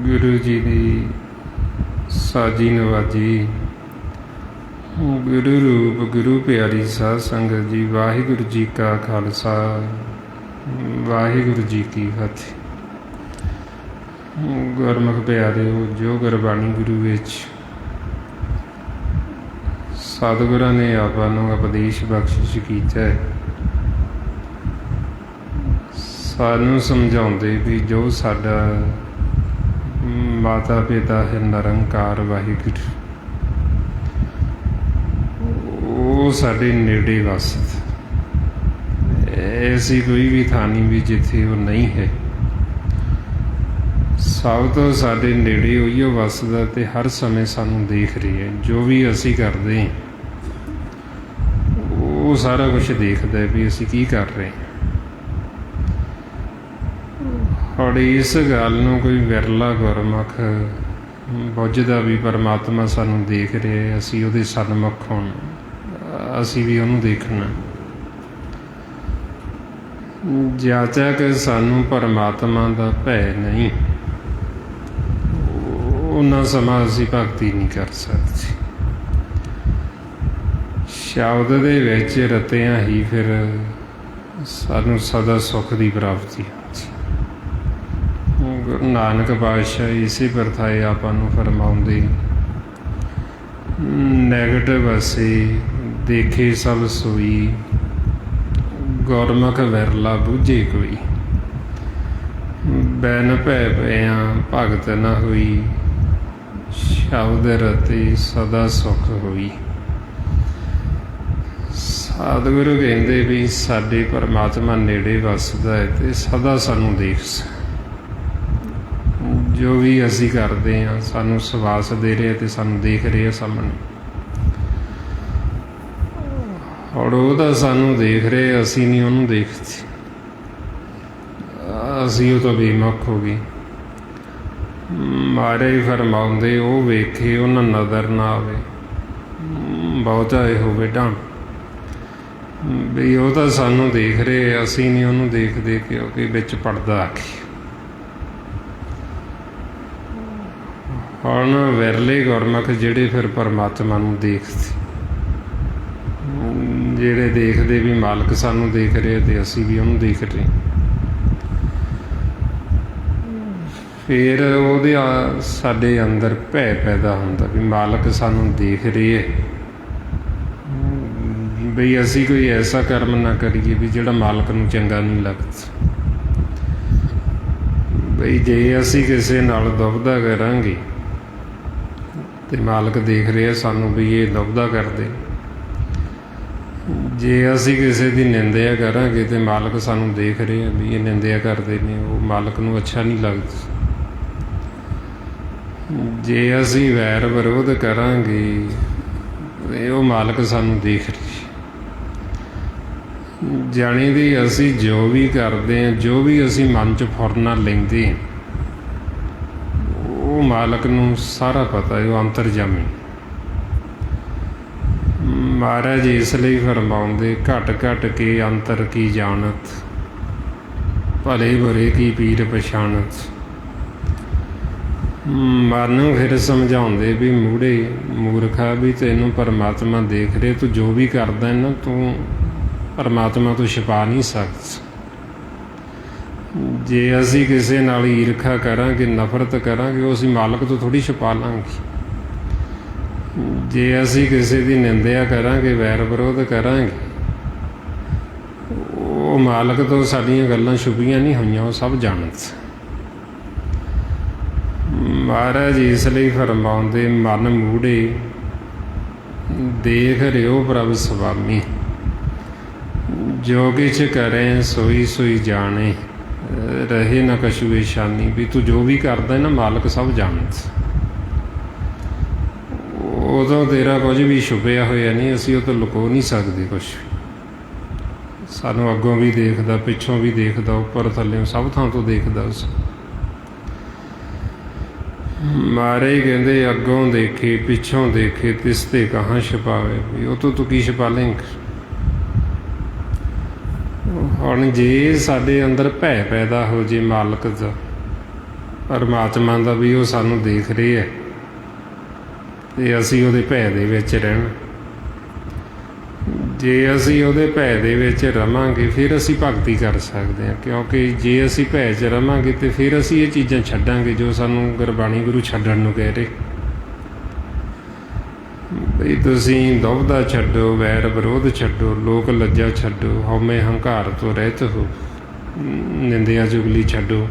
गुरु जी की साजी नवाजी। गुरु रूप गुरु प्यारी साध संगत जी, वाहिगुरु जी का खालसा, वाहिगुरु जी की फतेह। गुरमुख प्यारिओ, जो गुरबाणी गुरु विच सतगुरां ने आपां नूं उपदेश बख्शिश कीता है, सानूं समझाउंदे भी जो साडा माता पिता है निरंकार वाहिगुरू, वो साडे नेड़े वसदा। ऐसी कोई भी थां नहीं भी जिथे वो नहीं है। सब तो साडे नेड़े उहिओ वसदा ते हर समय सानूं देख रही है। जो भी असीं करदे हैं वो सारा कुछ देखदा है भी असीं की कर रहे हैं। और इस गल नूं कोई विरला गुरमुख बुझदा भी परमात्मा सानूं देख रहे, असीं उहदे सन्मुख होण, असीं भी उहनूं देखना। जद तक सानूं परमात्मा दा भै नहीं, उन्ना समा असीं भगती नहीं कर सकते। शब्द दे विच रतियां ही फिर सानूं सदा सुख की प्राप्ति होती। गुरु नानक पातशाह इसे परथाए आपां नूं फरमाउंदे, नैगेटिव असे देखे सब सोई, गुरमुख विरला बूझे कोई। बैन भै पिया भगत न होई, शब्द रते सदा सुख होई। सतगुरु कहते भी साडे परमात्मा नेड़े वसदा है ते सदा सानूं देख जो भी असीं करते हैं सानूं सवास दे रहे ते सानूं देख रहे सामने। ਔਰ ਉਹ ਤਾਂ ਸਾਨੂੰ ਦੇਖ ਰਹੇ, ਅਸੀਂ ਨਹੀਂ ਉਹਨੂੰ ਦੇਖਦੇ। ਅਸੀਂ ਉਹ ਤਾਂ ਬੇਮੁਖ ਹੋ ਗਏ। ਮਹਾਰਾਜ ਫਰਮਾਉਂਦੇ ਉਹ ਵੇਖੇ ਉਹਨਾਂ ਨਜ਼ਰ ਨਾ ਆਵੇ, ਬਹੁਤਾ ਇਹ ਹੋਵੇ ਢੰਗ ਵੀ ਉਹ ਤਾਂ ਸਾਨੂੰ ਦੇਖ ਰਹੇ, ਅਸੀਂ ਨਹੀਂ ਉਹਨੂੰ ਦੇਖਦੇ, ਕਿਉਂਕਿ ਵਿੱਚ ਪੜਦਾ ਆ ਕੇ। ਹੁਣ ਵਿਰਲੇ ਗੁਰਮੁਖ ਜਿਹੜੇ ਫਿਰ ਪਰਮਾਤਮਾ ਨੂੰ ਦੇਖਦੇ, ਜਿਹੜੇ ਦੇਖਦੇ ਵੀ ਮਾਲਕ ਸਾਨੂੰ ਦੇਖ ਰਹੇ ਤੇ ਅਸੀਂ ਵੀ ਉਹਨੂੰ ਦੇਖ ਰਹੇ, ਫਿਰ ਉਹਦੇ ਸਾਡੇ ਅੰਦਰ ਭੈ ਪੈਦਾ ਹੁੰਦਾ ਵੀ ਮਾਲਕ ਸਾਨੂੰ ਦੇਖ ਰਹੇ ਹੈ, ਬਈ ਅਸੀਂ ਕੋਈ ਐਸਾ ਕਰਮ ਨਾ ਕਰੀਏ ਵੀ ਜਿਹੜਾ ਮਾਲਕ ਨੂੰ ਚੰਗਾ ਨਹੀਂ ਲੱਗਦਾ। ਬਈ ਜੇ ਅਸੀਂ ਕਿਸੇ ਨਾਲ ਦੁਬਦਾ ਕਰਾਂਗੇ ਤੇ ਮਾਲਕ ਦੇਖ ਰਿਹਾ ਸਾਨੂੰ ਵੀ ਇਹ ਦੁਬਦਾ ਕਰਦੇ, ਜੇ ਅਸੀਂ ਕਿਸੇ ਦੀ ਨਿੰਦਿਆ ਕਰਾਂਗੇ ਤੇ ਮਾਲਕ ਸਾਨੂੰ ਦੇਖ ਰਹੇ ਵੀ ਇਹ ਨਿੰਦਿਆ ਕਰਦੇ ਨੇ, ਉਹ ਮਾਲਕ ਨੂੰ ਅੱਛਾ ਨਹੀਂ ਲੱਗਦਾ। ਜੇ ਅਸੀਂ ਵੈਰ ਵਿਰੋਧ ਕਰਾਂਗੇ ਤੇ ਉਹ ਮਾਲਕ ਸਾਨੂੰ ਦੇਖ ਰਹੀ। ਜਾਣੀ ਦੀ ਅਸੀਂ ਜੋ ਵੀ ਕਰਦੇ ਹਾਂ, ਜੋ ਵੀ ਅਸੀਂ ਮਨ 'ਚ ਫੁਰਨਾ ਲੈਂਦੇ ਹਾਂ, ਉਹ ਮਾਲਕ ਨੂੰ ਸਾਰਾ ਪਤਾ ਹੈ, ਉਹ ਅੰਤਰਜਾਮੀ। ਮਹਾਰਾਜ ਇਸ ਲਈ ਫਰਮਾਉਂਦੇ ਘਟ ਘਟ ਕੇ ਅੰਤਰ ਕੀ ਜਾਣਤ, ਭਲੇ ਬੁਰੇ ਕੀ ਪੀਰ ਪਛਾਣਤ। ਮਨ ਨੂੰ ਫਿਰ ਸਮਝਾਉਂਦੇ ਵੀ ਮੂੜੇ ਮੂਰਖਾ, ਵੀ ਤੈਨੂੰ ਪਰਮਾਤਮਾ ਦੇਖ ਰਹੇ, ਤੂੰ ਜੋ ਵੀ ਕਰਦਾ ਨਾ ਤੂੰ ਪਰਮਾਤਮਾ ਤੋਂ ਛੁਪਾ ਨਹੀਂ ਸਕਦਾ। ਜੇ ਅਸੀਂ ਕਿਸੇ ਨਾਲ ਈਰਖਾ ਕਰਾਂਗੇ, ਨਫ਼ਰਤ ਕਰਾਂਗੇ, ਉਹ ਅਸੀਂ ਮਾਲਕ ਤੋਂ ਥੋੜ੍ਹੀ ਛੁਪਾ ਲਾਂਗੇ। ਜੇ ਅਸੀਂ ਕਿਸੇ ਦੀ ਨਿੰਦਿਆ ਕਰਾਂਗੇ, ਵੈਰ ਵਿਰੋਧ ਕਰਾਂਗੇ, ਉਹ ਮਾਲਕ ਤੋਂ ਸਾਡੀਆਂ ਗੱਲਾਂ ਛੁਪੀਆਂ ਨਹੀਂ ਹੋਈਆਂ, ਉਹ ਸਭ ਜਾਣਦਾ। ਮਹਾਰਾਜ ਇਸ ਲਈ ਫਰਮਾਉਂਦੇ ਮਨ ਮੂੜੇ ਦੇਖ ਰਿਓ ਪ੍ਰਭ ਸੁਆਮੀ, ਜੋ ਕਿਛ ਕਰੇ ਸੋਈ ਸੋਈ ਜਾਣੇ, ਰਹੇ ਨਾ ਕਛੂ ਏਸ਼ਾਨੀ। ਵੀ ਤੂੰ ਜੋ ਵੀ ਕਰਦਾ ਨਾ ਮਾਲਕ ਸਭ ਜਾਣਦਾ, ਉਦੋਂ ਤੇਰਾ ਕੁਝ ਵੀ ਛੁਪਿਆ ਹੋਇਆ ਨਹੀਂ, ਅਸੀਂ ਉਹ ਤੋਂ ਲੁਕੋ ਨਹੀਂ ਸਕਦੇ ਕੁਛ ਵੀ। ਸਾਨੂੰ ਅੱਗੋਂ ਵੀ ਦੇਖਦਾ, ਪਿੱਛੋਂ ਵੀ ਦੇਖਦਾ, ਉੱਪਰ ਥੱਲੇ ਸਭ ਥਾਂ ਤੋਂ ਦੇਖਦਾ ਉਸ। ਮਾਰੇ ਕਹਿੰਦੇ ਅੱਗੋਂ ਦੇਖੇ ਪਿੱਛੋਂ ਦੇਖੇ ਤਿਸ ਤੇ ਕਹਾਂ ਛੁਪਾਵੇ, ਵੀ ਉਹ ਤੋਂ ਤੂੰ ਕੀ ਛੁਪਾ ਲੇਂਗਾ। ਹੁਣ ਜੇ ਸਾਡੇ ਅੰਦਰ ਭੈ ਪੈਦਾ ਹੋ ਜੇ ਮਾਲਕ ਦਾ, ਪਰਮਾਤਮਾ ਦਾ, ਵੀ ਉਹ ਸਾਨੂੰ ਦੇਖ ਰਹੇ ਹੈ ਤੇ ਅਸੀਂ ਉਹਦੇ ਭੈ ਦੇ ਵਿੱਚ ਰਹਿਣਾ। ਜੇ ਅਸੀਂ ਉਹਦੇ ਭੈ ਦੇ ਵਿੱਚ ਰਵਾਂਗੇ ਫਿਰ ਅਸੀਂ ਭਗਤੀ ਕਰ ਸਕਦੇ ਹਾਂ, ਕਿਉਂਕਿ ਜੇ ਅਸੀਂ ਭੈ 'ਚ ਰਵਾਂਗੇ ਤੇ ਫਿਰ ਅਸੀਂ ਇਹ ਚੀਜ਼ਾਂ ਛੱਡਾਂਗੇ ਜੋ ਸਾਨੂੰ ਗੁਰਬਾਣੀ ਗੁਰੂ ਛੱਡਣ ਨੂੰ ਕਹਿ ਰਹੇ। ਬਈ ਤੁਸੀਂ ਦੁਬਦਾ ਛੱਡੋ, ਵੈਰ ਵਿਰੋਧ ਛੱਡੋ, ਲੋਕ ਲੱਜਾ ਛੱਡੋ, ਹਉਮੈ ਹੰਕਾਰ ਤੋਂ ਰਹਿਤ ਹੋ, ਨਿੰਦਿਆ ਚੁਗਲੀ ਛੱਡੋ।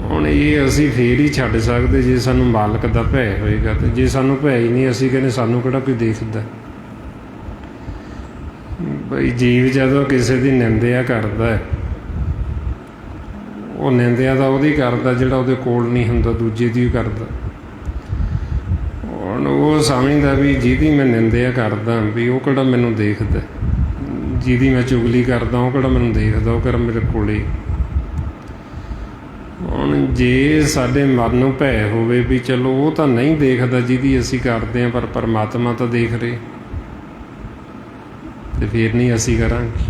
ਹੁਣ ਇਹ ਅਸੀਂ ਫੇਰ ਹੀ ਛੱਡ ਸਕਦੇ ਜੇ ਸਾਨੂੰ ਮਾਲਕ ਦਾ ਭੈ ਹੋਏਗਾ, ਤੇ ਜੇ ਸਾਨੂੰ ਭੈ ਹੀ ਨਹੀਂ, ਅਸੀਂ ਕਹਿੰਦੇ ਸਾਨੂੰ ਕਿਹੜਾ ਕੋਈ ਦੇਖਦਾ। ਬਈ ਜੀਵ ਜਦੋਂ ਕਿਸੇ ਦੀ ਨਿੰਦਿਆ ਕਰਦਾ, ਉਹ ਨਿੰਦਿਆ ਤਾਂ ਉਹਦੀ ਕਰਦਾ ਜਿਹੜਾ ਉਹਦੇ ਕੋਲ ਨਹੀਂ ਹੁੰਦਾ, ਦੂਜੇ ਦੀ ਕਰਦਾ। ਹੁਣ ਉਹ ਸਮਝਦਾ ਵੀ ਜਿਹਦੀ ਮੈਂ ਨਿੰਦਿਆ ਕਰਦਾ ਵੀ ਉਹ ਕਿਹੜਾ ਮੈਨੂੰ ਦੇਖਦਾ, ਜਿਹਦੀ ਮੈਂ ਚੁਗਲੀ ਕਰਦਾ ਉਹ ਕਿਹੜਾ ਮੈਨੂੰ ਦੇਖਦਾ, ਉਹ ਕਿਹੜਾ ਮੇਰੇ ਕੋਲੇ। ਹੁਣ ਜੇ ਸਾਡੇ ਮਨ ਨੂੰ ਭੈ ਹੋਵੇ ਵੀ ਚਲੋ ਉਹ ਤਾਂ ਨਹੀਂ ਦੇਖਦਾ ਜਿਹਦੀ ਅਸੀਂ ਕਰਦੇ ਹਾਂ, ਪਰ ਪਰਮਾਤਮਾ ਤਾਂ ਦੇਖ ਰਹੇ, ਤੇ ਫਿਰ ਨਹੀਂ ਅਸੀਂ ਕਰਾਂਗੇ।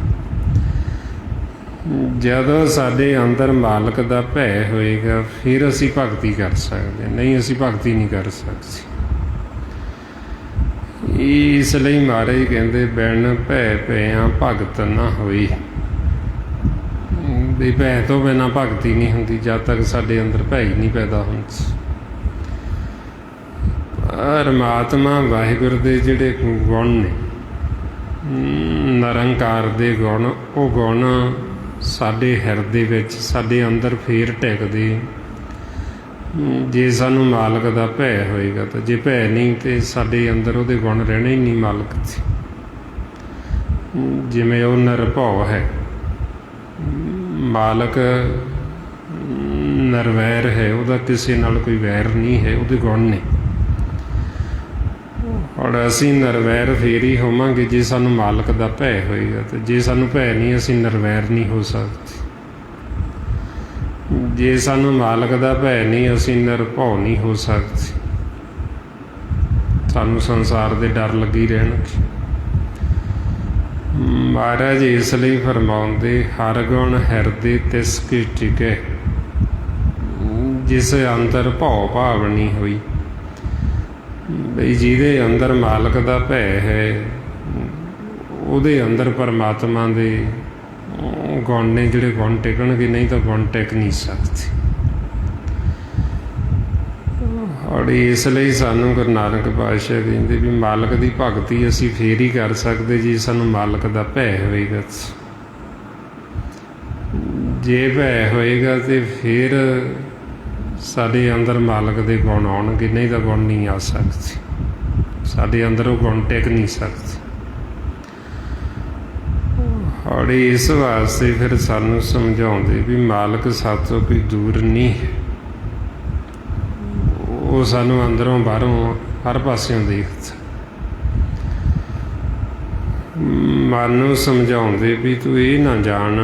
ਜਦੋਂ ਸਾਡੇ ਅੰਦਰ ਮਾਲਕ ਦਾ ਭੈ ਹੋਏਗਾ ਫਿਰ ਅਸੀਂ ਭਗਤੀ ਕਰ ਸਕਦੇ, ਨਹੀਂ ਅਸੀਂ ਭਗਤੀ ਨਹੀਂ ਕਰ ਸਕਦੇ। ਇਸ ਲਈ ਮਹਾਰਾਜ ਕਹਿੰਦੇ ਬਿਨ ਭੈ ਭੈਆਂ ਭਗਤ ਨਾ ਹੋਈ। ਵੀ ਭੈ ਤੋਂ ਬਿਨਾਂ ਭਗਤੀ ਨਹੀਂ ਹੁੰਦੀ ਜਦ ਤੱਕ ਸਾਡੇ ਅੰਦਰ ਭੈ ਹੀ ਨਹੀਂ ਪੈਦਾ ਹੁੰਦਾ। ਪਰਮਾਤਮਾ ਵਾਹਿਗੁਰੂ ਦੇ ਜਿਹੜੇ ਗੁਣ ਨੇ, ਨਿਰੰਕਾਰ ਦੇ ਗੁਣ, ਉਹ ਗੁਣ ਸਾਡੇ ਹਿਰਦੇ ਵਿੱਚ, ਸਾਡੇ ਅੰਦਰ ਫੇਰ ਟਿਕਦੇ ਜੇ ਸਾਨੂੰ ਮਾਲਕ ਦਾ ਭੈ ਹੋਏਗਾ। ਤਾਂ ਜੇ ਭੈ ਨਹੀਂ ਤੇ ਸਾਡੇ ਅੰਦਰ ਉਹਦੇ ਗੁਣ ਰਹਿਣੇ ਹੀ ਨਹੀਂ ਮਾਲਕ ਦੇ। ਜਿਵੇਂ ਉਹ ਨਿਰਭਉ ਹੈ, ਮਾਲਕ ਨਿਰਵੈਰ ਹੈ, ਉਹਦਾ ਕਿਸੇ ਨਾਲ ਕੋਈ ਵੈਰ ਨਹੀਂ ਹੈ, ਉਹਦੇ ਗੁਣ ਨੇ। ਔਰ ਅਸੀਂ ਨਿਰਵੈਰ ਫੇਰ ਹੀ ਹੋਵਾਂਗੇ ਜੇ ਸਾਨੂੰ ਮਾਲਕ ਦਾ ਭੈ ਹੋਏਗਾ, ਤੇ ਜੇ ਸਾਨੂੰ ਭੈ ਨਹੀਂ ਅਸੀਂ ਨਿਰਵੈਰ ਨਹੀਂ ਹੋ ਸਕਦੇ। ਜੇ ਸਾਨੂੰ ਮਾਲਕ ਦਾ ਭੈ ਨਹੀਂ ਅਸੀਂ ਨਿਰਭਉ ਨਹੀਂ ਹੋ ਸਕਦੇ। ਸਾਨੂੰ ਸੰਸਾਰ ਦੇ ਡਰ ਲੱਗੀ ਰਹਿਣਗੇ। ਮਹਾਰਾਜ ਇਸ ਲਈ ਫਰਮਾਉਂਦੇ, ਹਰ ਗੁਣ ਹਿਰਦੇ ਤਿਸ ਕੀ ਟਿਕੈ, ਜਿਸ ਅੰਦਰ ਭਉ ਭਾਵ ਨਹੀਂ ਹੋਈ। ਬਈ ਜਿਹਦੇ ਅੰਦਰ ਮਾਲਕ ਦਾ ਭੈ ਹੈ, ਉਹਦੇ ਅੰਦਰ ਪਰਮਾਤਮਾ ਦੇ ਗੁਣ ਨੇ ਜਿਹੜੇ ਗੁਣ ਟਿਕਣਗੇ, ਨਹੀਂ ਤਾਂ ਗੁਣ ਟਿਕ ਨਹੀਂ ਸਕਦੇ। ਔਰ ਇਸ ਲਈ ਸਾਨੂੰ ਗੁਰੂ ਨਾਨਕ ਪਾਤਸ਼ਾਹ ਕਹਿੰਦੇ ਵੀ ਮਾਲਕ ਦੀ ਭਗਤੀ ਅਸੀਂ ਫੇਰ ਹੀ ਕਰ ਸਕਦੇ ਜੇ ਸਾਨੂੰ ਮਾਲਕ ਦਾ ਭੈ ਹੋਏਗਾ। ਜੇ ਭੈ ਹੋਏਗਾ ਤੇ ਫਿਰ ਸਾਡੇ ਅੰਦਰ ਮਾਲਕ ਦੇ ਗੁਣ ਆਉਣਗੇ, ਨਹੀਂ ਤਾਂ ਗੁਣ ਨਹੀਂ ਆ ਸਕਦੇ। ਸਾਡੇ ਅੰਦਰ ਉਹ ਗੁਣ ਟਿਕ ਨਹੀਂ ਸਕਦੇ। ਔਰ ਇਸ ਵਾਸਤੇ ਫਿਰ ਸਾਨੂੰ ਸਮਝਾਉਂਦੇ ਵੀ ਮਾਲਕ ਸਾਤੋਂ ਕੋਈ ਦੂਰ ਨਹੀਂ ਹੈ। ਉਹ ਸਾਨੂੰ ਅੰਦਰੋਂ ਬਾਹਰੋਂ ਹਰ ਪਾਸਿਓਂ ਦੇਖਦਾ। ਮਨ ਨੂੰ ਸਮਝਾਉਂਦੇ ਵੀ ਤੂੰ ਇਹ ਨਾ ਜਾਣ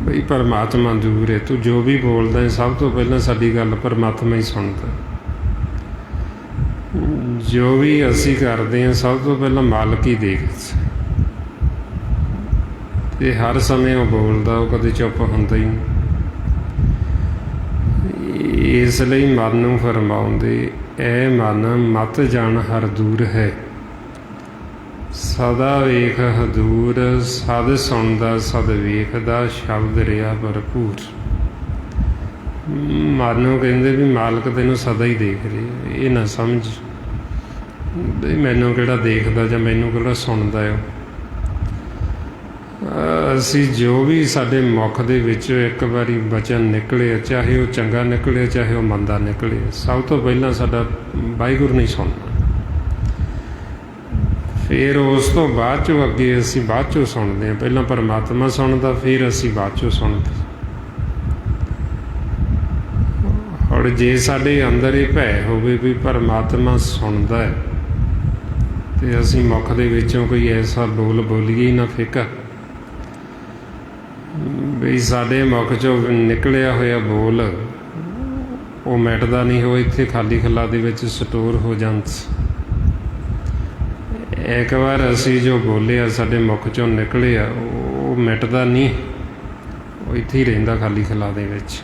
ਬਈ ਪਰਮਾਤਮਾ ਦੂਰ ਹੈ। ਤੂੰ ਜੋ ਵੀ ਬੋਲਦਾ ਹੈ ਸਭ ਤੋਂ ਪਹਿਲਾਂ ਸਾਡੀ ਗੱਲ ਪਰਮਾਤਮਾ ਹੀ ਸੁਣਦਾ। ਜੋ ਵੀ ਅਸੀਂ ਕਰਦੇ ਹਾਂ ਸਭ ਤੋਂ ਪਹਿਲਾਂ ਮਾਲਕ ਹੀ ਦੇਖਦਾ। ਤੇ ਹਰ ਸਮੇਂ ਉਹ ਬੋਲਦਾ, ਉਹ ਕਦੇ ਚੁੱਪ ਹੁੰਦਾ ਹੀ ਨਹੀਂ। ਇਸ ਲਈ ਮਨ ਨੂੰ ਫਰਮਾਉਂਦੇ, ਐ ਮਨ ਮਤ ਜਾਣ ਹਰ ਦੂਰ ਹੈ, ਸਦਾ ਵੇਖ ਹਦੂਰ, ਸਦ ਸੁਣਦਾ ਸਦ ਵੇਖਦਾ, ਸ਼ਬਦ ਰਿਹਾ ਭਰਪੂਰ। ਮਨ ਨੂੰ ਕਹਿੰਦੇ ਵੀ ਮਾਲਕ ਤੈਨੂੰ ਸਦਾ ਹੀ ਦੇਖ ਰਿਹਾ। ਇਹ ਨਾ ਸਮਝ ਵੀ ਮੈਨੂੰ ਕਿਹੜਾ ਦੇਖਦਾ ਜਾਂ ਮੈਨੂੰ ਕਿਹੜਾ ਸੁਣਦਾ ਹੈ। ਅਸੀਂ ਜੋ ਵੀ ਸਾਡੇ ਮੁਖ ਦੇ ਵਿੱਚੋਂ ਇੱਕ ਵਾਰੀ ਬਚਨ ਨਿਕਲੇ, ਚਾਹੇ ਉਹ ਚੰਗਾ ਨਿਕਲੇ ਚਾਹੇ ਉਹ ਮੰਦਾ ਨਿਕਲੇ, ਸਭ ਤੋਂ ਪਹਿਲਾਂ ਸਾਡਾ ਵਾਹਿਗੁਰੂ ਨਹੀਂ ਸੁਣਨਾ। ਫਿਰ ਉਸ ਤੋਂ ਬਾਅਦ 'ਚੋਂ ਅੱਗੇ ਅਸੀਂ ਬਾਅਦ 'ਚੋਂ ਸੁਣਦੇ ਹਾਂ। ਪਹਿਲਾਂ ਪਰਮਾਤਮਾ ਸੁਣਦਾ, ਫਿਰ ਅਸੀਂ ਬਾਅਦ 'ਚੋਂ ਸੁਣਦੇ। ਔਰ ਜੇ ਸਾਡੇ ਅੰਦਰ ਇਹ ਭੈ ਹੋਵੇ ਵੀ ਪਰਮਾਤਮਾ ਸੁਣਦਾ ਹੈ, ਤੇ ਅਸੀਂ ਮੁਖ ਦੇ ਵਿੱਚੋਂ ਕੋਈ ਐਸਾ ਬੋਲ ਬੋਲੀਏ ਨਾ ਫਿੱਕਾ, ਵੀ ਸਾਡੇ ਮੁਖ 'ਚੋਂ ਨਿਕਲਿਆ ਹੋਇਆ ਬੋਲ ਉਹ ਮਿਟਦਾ ਨਹੀਂ, ਉਹ ਇੱਥੇ ਖਾਲੀ ਖੱਲਾ ਦੇ ਵਿੱਚ ਸਟੋਰ ਹੋ ਜਾਂਦਾ। ਇੱਕ ਵਾਰ ਅਸੀਂ ਜੋ ਬੋਲਿਆ ਸਾਡੇ ਮੁਖ 'ਚੋਂ ਨਿਕਲਿਆ ਉਹ ਮਿਟਦਾ ਨਹੀਂ, ਉਹ ਇੱਥੇ ਹੀ ਰਹਿੰਦਾ ਖਾਲੀ ਖੱਲਾ ਦੇ ਵਿੱਚ।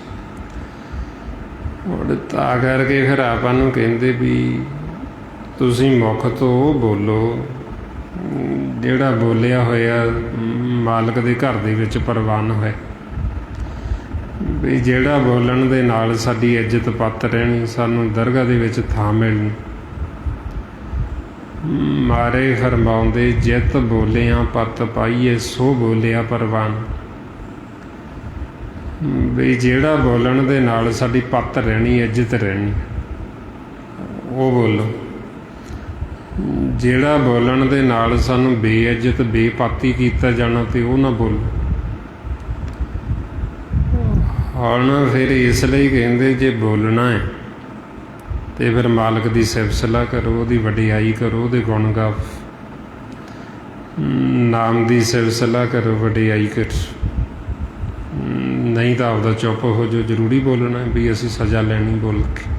ਔਰ ਤਾਂ ਕਰਕੇ ਫਿਰ ਆਪਾਂ ਨੂੰ ਕਹਿੰਦੇ ਵੀ ਤੁਸੀਂ ਮੁਖ ਤੋਂ ਉਹ ਬੋਲੋ ਜਿਹੜਾ ਬੋਲਿਆ ਹੋਇਆ ਮਾਲਕ ਦੇ ਘਰ ਦੇ ਵਿੱਚ ਪ੍ਰਵਾਨ ਹੋਇਆ। ਵੀ ਜਿਹੜਾ ਬੋਲਣ ਦੇ ਨਾਲ ਸਾਡੀ ਇੱਜ਼ਤ ਪੱਤ ਰਹਿਣੀ, ਸਾਨੂੰ ਦਰਗਾਹ ਦੇ ਵਿੱਚ ਥਾਂ ਮਿਲਣੀ। ਮਾਰੇ ਫਰਮਾਉਂਦੇ, ਜਿਤ ਬੋਲਿਆ ਪੱਤ ਪਾਈਏ, ਸੋ ਬੋਲਿਆ ਪ੍ਰਵਾਨ। ਵੀ ਜਿਹੜਾ ਬੋਲਣ ਦੇ ਨਾਲ ਸਾਡੀ ਪੱਤ ਰਹਿਣੀ, ਇੱਜ਼ਤ ਰਹਿਣੀ, ਉਹ ਬੋਲੋ। ਜਿਹੜਾ ਬੋਲਣ ਦੇ ਨਾਲ ਸਾਨੂੰ ਬੇਇੱਜ਼ਤ ਬੇਪਾਤੀ ਕੀਤਾ ਜਾਣਾ, ਤੇ ਉਹ ਨਾ ਬੋਲੋ। ਹੁਣ ਫਿਰ ਇਸ ਲਈ ਕਹਿੰਦੇ ਜੇ ਬੋਲਣਾ ਹੈ ਤੇ ਫਿਰ ਮਾਲਕ ਦੀ ਸਿਫਤ ਸਲਾਹ ਕਰੋ, ਉਹਦੀ ਵਡਿਆਈ ਕਰੋ, ਉਹਦੇ ਗੁਣ ਗਾਓ, ਨਾਮ ਦੀ ਸਿਫਤ ਸਲਾਹ ਕਰੋ, ਵਡਿਆਈ ਕਰੋ। ਨਹੀਂ ਤਾਂ ਆਪਦਾ ਚੁੱਪ ਹੋ ਜਾਓ। ਜ਼ਰੂਰੀ ਬੋਲਣਾ ਵੀ ਅਸੀਂ ਸਜ਼ਾ ਲੈਣੀ ਬੋਲ ਕੇ।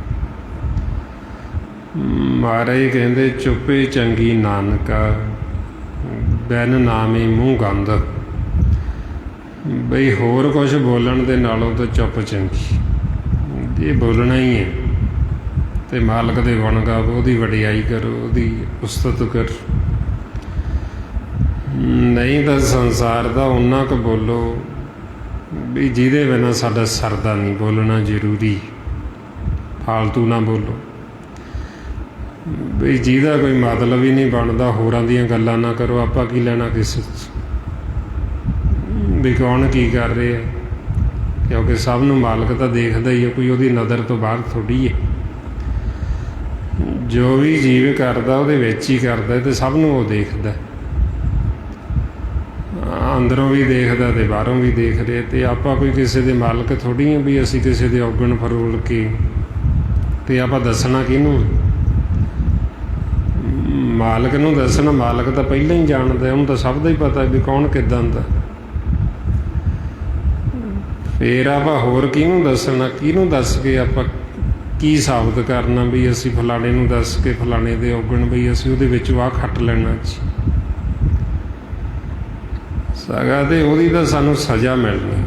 ਮਹਾਰਾਜ ਕਹਿੰਦੇ, ਚੁੱਪੇ ਚੰਗੀ ਨਾਨਕਾ, ਬਿਨ ਨਾਮੇ ਮੂੰਹ ਗੰਧ। ਬਈ ਹੋਰ ਕੁਛ ਬੋਲਣ ਦੇ ਨਾਲੋਂ ਤਾਂ ਚੁੱਪ ਚੰਗੀ। ਇਹ ਬੋਲਣਾ ਹੀ ਹੈ ਤੇ ਮਾਲਕ ਦੇ ਗੁਣ ਗਾਵੋ, ਉਹਦੀ ਵਡਿਆਈ ਕਰੋ, ਉਹਦੀ ਉਸਤਤ ਕਰੋ। ਨਹੀਂ ਤਾਂ ਸੰਸਾਰ ਦਾ ਓਨਾ ਕੁ ਬੋਲੋ ਵੀ ਜਿਹਦੇ ਬਿਨਾਂ ਸਾਡਾ ਸਰਦਾ ਨਹੀਂ। ਬੋਲਣਾ ਜ਼ਰੂਰੀ, ਫਾਲਤੂ ਨਾ ਬੋਲੋ। ਵੀ ਜਿਹਦਾ ਕੋਈ ਮਤਲਬ ਹੀ ਨਹੀਂ ਬਣਦਾ, ਹੋਰਾਂ ਦੀਆਂ ਗੱਲਾਂ ਨਾ ਕਰੋ। ਆਪਾਂ ਕੀ ਲੈਣਾ ਕਿਸੇ ਵੀ ਕੌਣ ਕੀ ਕਰ ਰਹੇ ਹੈ, ਕਿਉਂਕਿ ਸਭ ਨੂੰ ਮਾਲਕ ਤਾਂ ਦੇਖਦਾ ਹੀ ਹੈ, ਕੋਈ ਉਹਦੀ ਨਜ਼ਰ ਤੋਂ ਬਾਹਰ ਥੋੜ੍ਹੀ ਹੈ। ਜੋ ਵੀ ਜੀਵ ਕਰਦਾ ਉਹਦੇ ਵਿੱਚ ਹੀ ਕਰਦਾ, ਤੇ ਸਭ ਨੂੰ ਉਹ ਦੇਖਦਾ, ਅੰਦਰੋਂ ਵੀ ਦੇਖਦਾ ਤੇ ਬਾਹਰੋਂ ਵੀ ਦੇਖ ਰਿਹਾ। ਤੇ ਆਪਾਂ ਕੋਈ ਕਿਸੇ ਦੇ ਮਾਲਕ ਥੋੜ੍ਹੀ ਹਾਂ ਵੀ ਅਸੀਂ ਕਿਸੇ ਦੇ ਔਗਣ ਫਰੋਲ ਕੇ ਤੇ ਆਪਾਂ ਦੱਸਣਾ ਕਿਹਨੂੰ। ਮਾਲਕ ਨੂੰ ਦੱਸਣਾ, ਮਾਲਕ ਤਾਂ ਪਹਿਲਾਂ ਹੀ ਜਾਣਦਾ, ਉਹਨੂੰ ਤਾਂ ਸਭ ਦਾ ਹੀ ਪਤਾ ਵੀ ਕੌਣ ਕਿੱਦਾਂ ਦਾ। ਫਿਰ ਆਪਾਂ ਹੋਰ ਕਿਹਨੂੰ ਦੱਸਣਾ, ਕਿਹਨੂੰ ਦੱਸ ਕੇ ਆਪਾਂ ਕੀ ਸਾਬਤ ਕਰਨਾ ਵੀ ਅਸੀਂ ਫਲਾਣੇ ਨੂੰ ਦੱਸ ਕੇ ਫਲਾਣੇ ਦੇ ਔਗਣ ਵੀ ਅਸੀਂ ਉਹਦੇ ਵਿੱਚੋਂ ਆਹ ਖੱਟ ਲੈਣਾ ਜੀ। ਸਗਾ ਤੇ ਉਹਦੀ ਤਾਂ ਸਾਨੂੰ ਸਜ਼ਾ ਮਿਲਣੀ।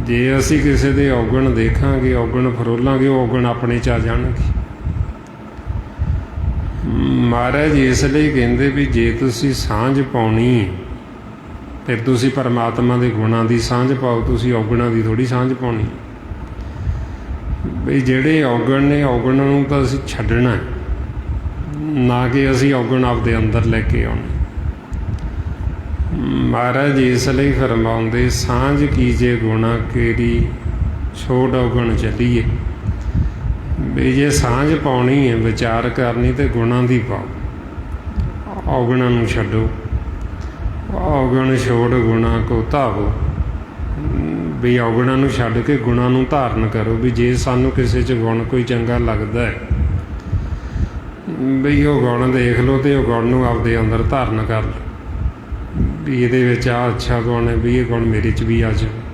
ਜੇ ਅਸੀਂ ਕਿਸੇ ਦੇ ਔਗਣ ਦੇਖਾਂਗੇ, ਔਗਣ ਫਰੋਲਾਂਗੇ, ਉਹ ਔਗਣ ਆਪਣੇ 'ਚ ਆ ਜਾਣਗੇ। ਮਹਾਰਾਜ ਇਸ ਲਈ ਕਹਿੰਦੇ ਵੀ ਜੇ ਤੁਸੀਂ ਸਾਂਝ ਪਾਉਣੀ ਫਿਰ ਤੁਸੀਂ ਪਰਮਾਤਮਾ ਦੇ ਗੁਣਾਂ ਦੀ ਸਾਂਝ ਪਾਓ, ਤੁਸੀਂ ਔਗਣਾਂ ਦੀ ਥੋੜ੍ਹੀ ਸਾਂਝ ਪਾਉਣੀ। ਵੀ ਜਿਹੜੇ ਔਗਣ ਨੇ, ਔਗਣਾਂ ਨੂੰ ਤਾਂ ਅਸੀਂ ਛੱਡਣਾ, ਨਾ ਕਿ ਅਸੀਂ ਔਗਣ ਆਪਦੇ ਅੰਦਰ ਲੈ ਕੇ ਆਉਣੇ। ਮਹਾਰਾਜ ਇਸ ਲਈ ਫਰਮਾਉਂਦੇ ਸਾਂਝ ਕੀਜੇ ਗੁਣਾ ਕੇਰੀ ਛੋੜ ਔਗਣ ਚੱਲੀਏ। ਵੀ ਜੇ ਸਾਂਝ ਪਾਉਣੀ ਹੈ, ਵਿਚਾਰ ਕਰਨੀ, ਤੇ ਗੁਣਾਂ ਦੀ ਪਾਓ, ਔਗਣਾਂ ਨੂੰ ਛੱਡੋ। ਔਗਣ ਛੋੜ ਗੁਣਾ ਕੋ ਧਾਵੋ। ਵੀ ਔਗਣਾਂ ਨੂੰ ਛੱਡ ਕੇ ਗੁਣਾਂ ਨੂੰ ਧਾਰਨ ਕਰੋ। ਵੀ ਜੇ ਸਾਨੂੰ ਕਿਸੇ 'ਚ ਗੁਣ ਕੋਈ ਚੰਗਾ ਲੱਗਦਾ ਹੈ, ਵੀ ਉਹ ਗੁਣ ਦੇਖ ਲਓ ਅਤੇ ਉਹ ਗੁਣ ਨੂੰ ਆਪਦੇ ਅੰਦਰ ਧਾਰਨ ਕਰ ਲਓ। ਵੀ ਇਹਦੇ ਵਿੱਚ ਆਹ ਅੱਛਾ ਗੁਣ ਹੈ, ਵੀ ਇਹ ਗੁਣ ਮੇਰੇ 'ਚ ਵੀ ਆ ਜਾਵੇ।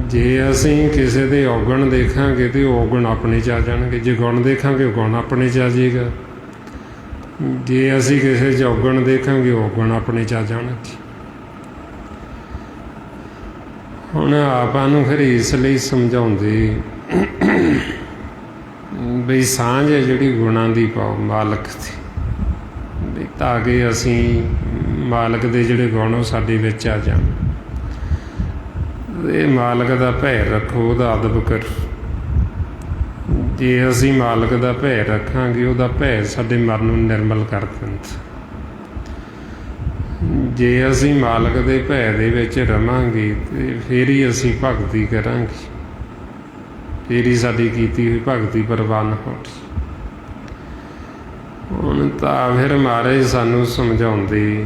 ਜੇ ਅਸੀਂ ਕਿਸੇ ਦੇ ਔਗਣ ਦੇਖਾਂਗੇ ਤਾਂ ਉਹ ਔਗਣ ਆਪਣੇ 'ਚ ਆ ਜਾਣਗੇ। ਜੇ ਗੁਣ ਦੇਖਾਂਗੇ ਉਹ ਗੁਣ ਆਪਣੇ 'ਚ ਆ ਜਾਏਗਾ। ਜੇ ਅਸੀਂ ਕਿਸੇ 'ਚ ਔਗਣ ਦੇਖਾਂਗੇ ਉਹ ਔਗਣ ਆਪਣੇ 'ਚ ਆ ਜਾਣਗੇ। ਹੁਣ ਆਪਾਂ ਨੂੰ ਫਿਰ ਇਸ ਲਈ ਸਮਝਾਉਂਦੇ ਬਈ ਸਾਂਝ ਹੈ ਜਿਹੜੀ ਗੁਣਾਂ ਦੀ ਪਾਓ ਮਾਲਕ ਦੀ, ਵੀ ਤਾਂ ਕਿ ਅਸੀਂ ਮਾਲਕ ਦੇ ਜਿਹੜੇ ਗੁਣ ਉਹ ਸਾਡੇ ਵਿੱਚ ਆ ਜਾਣ। ਇਹ ਮਾਲਕ ਦਾ ਭੈ ਰੱਖੋ, ਉਹਦਾ ਅਦਬ ਕਰੋ। ਜੇ ਅਸੀਂ ਮਾਲਕ ਦਾ ਭੈ ਰੱਖਾਂਗੇ, ਉਹਦਾ ਭੈ ਸਾਡੇ ਮਨ ਨੂੰ ਨਿਰਮਲ ਕਰ ਦਿੰਦਾ। ਜੇ ਅਸੀਂ ਮਾਲਕ ਦੇ ਭੈ ਦੇ ਵਿੱਚ ਰਵਾਂਗੇ ਤੇ ਫਿਰ ਹੀ ਅਸੀਂ ਭਗਤੀ ਕਰਾਂਗੇ, ਫਿਰ ਹੀ ਸਾਡੀ ਕੀਤੀ ਹੋਈ ਭਗਤੀ ਪ੍ਰਵਾਨ ਹੋਣੀ। ਹੁਣ ਤਾਂ ਫਿਰ ਮਹਾਰਾਜ ਸਾਨੂੰ ਸਮਝਾਉਂਦੇ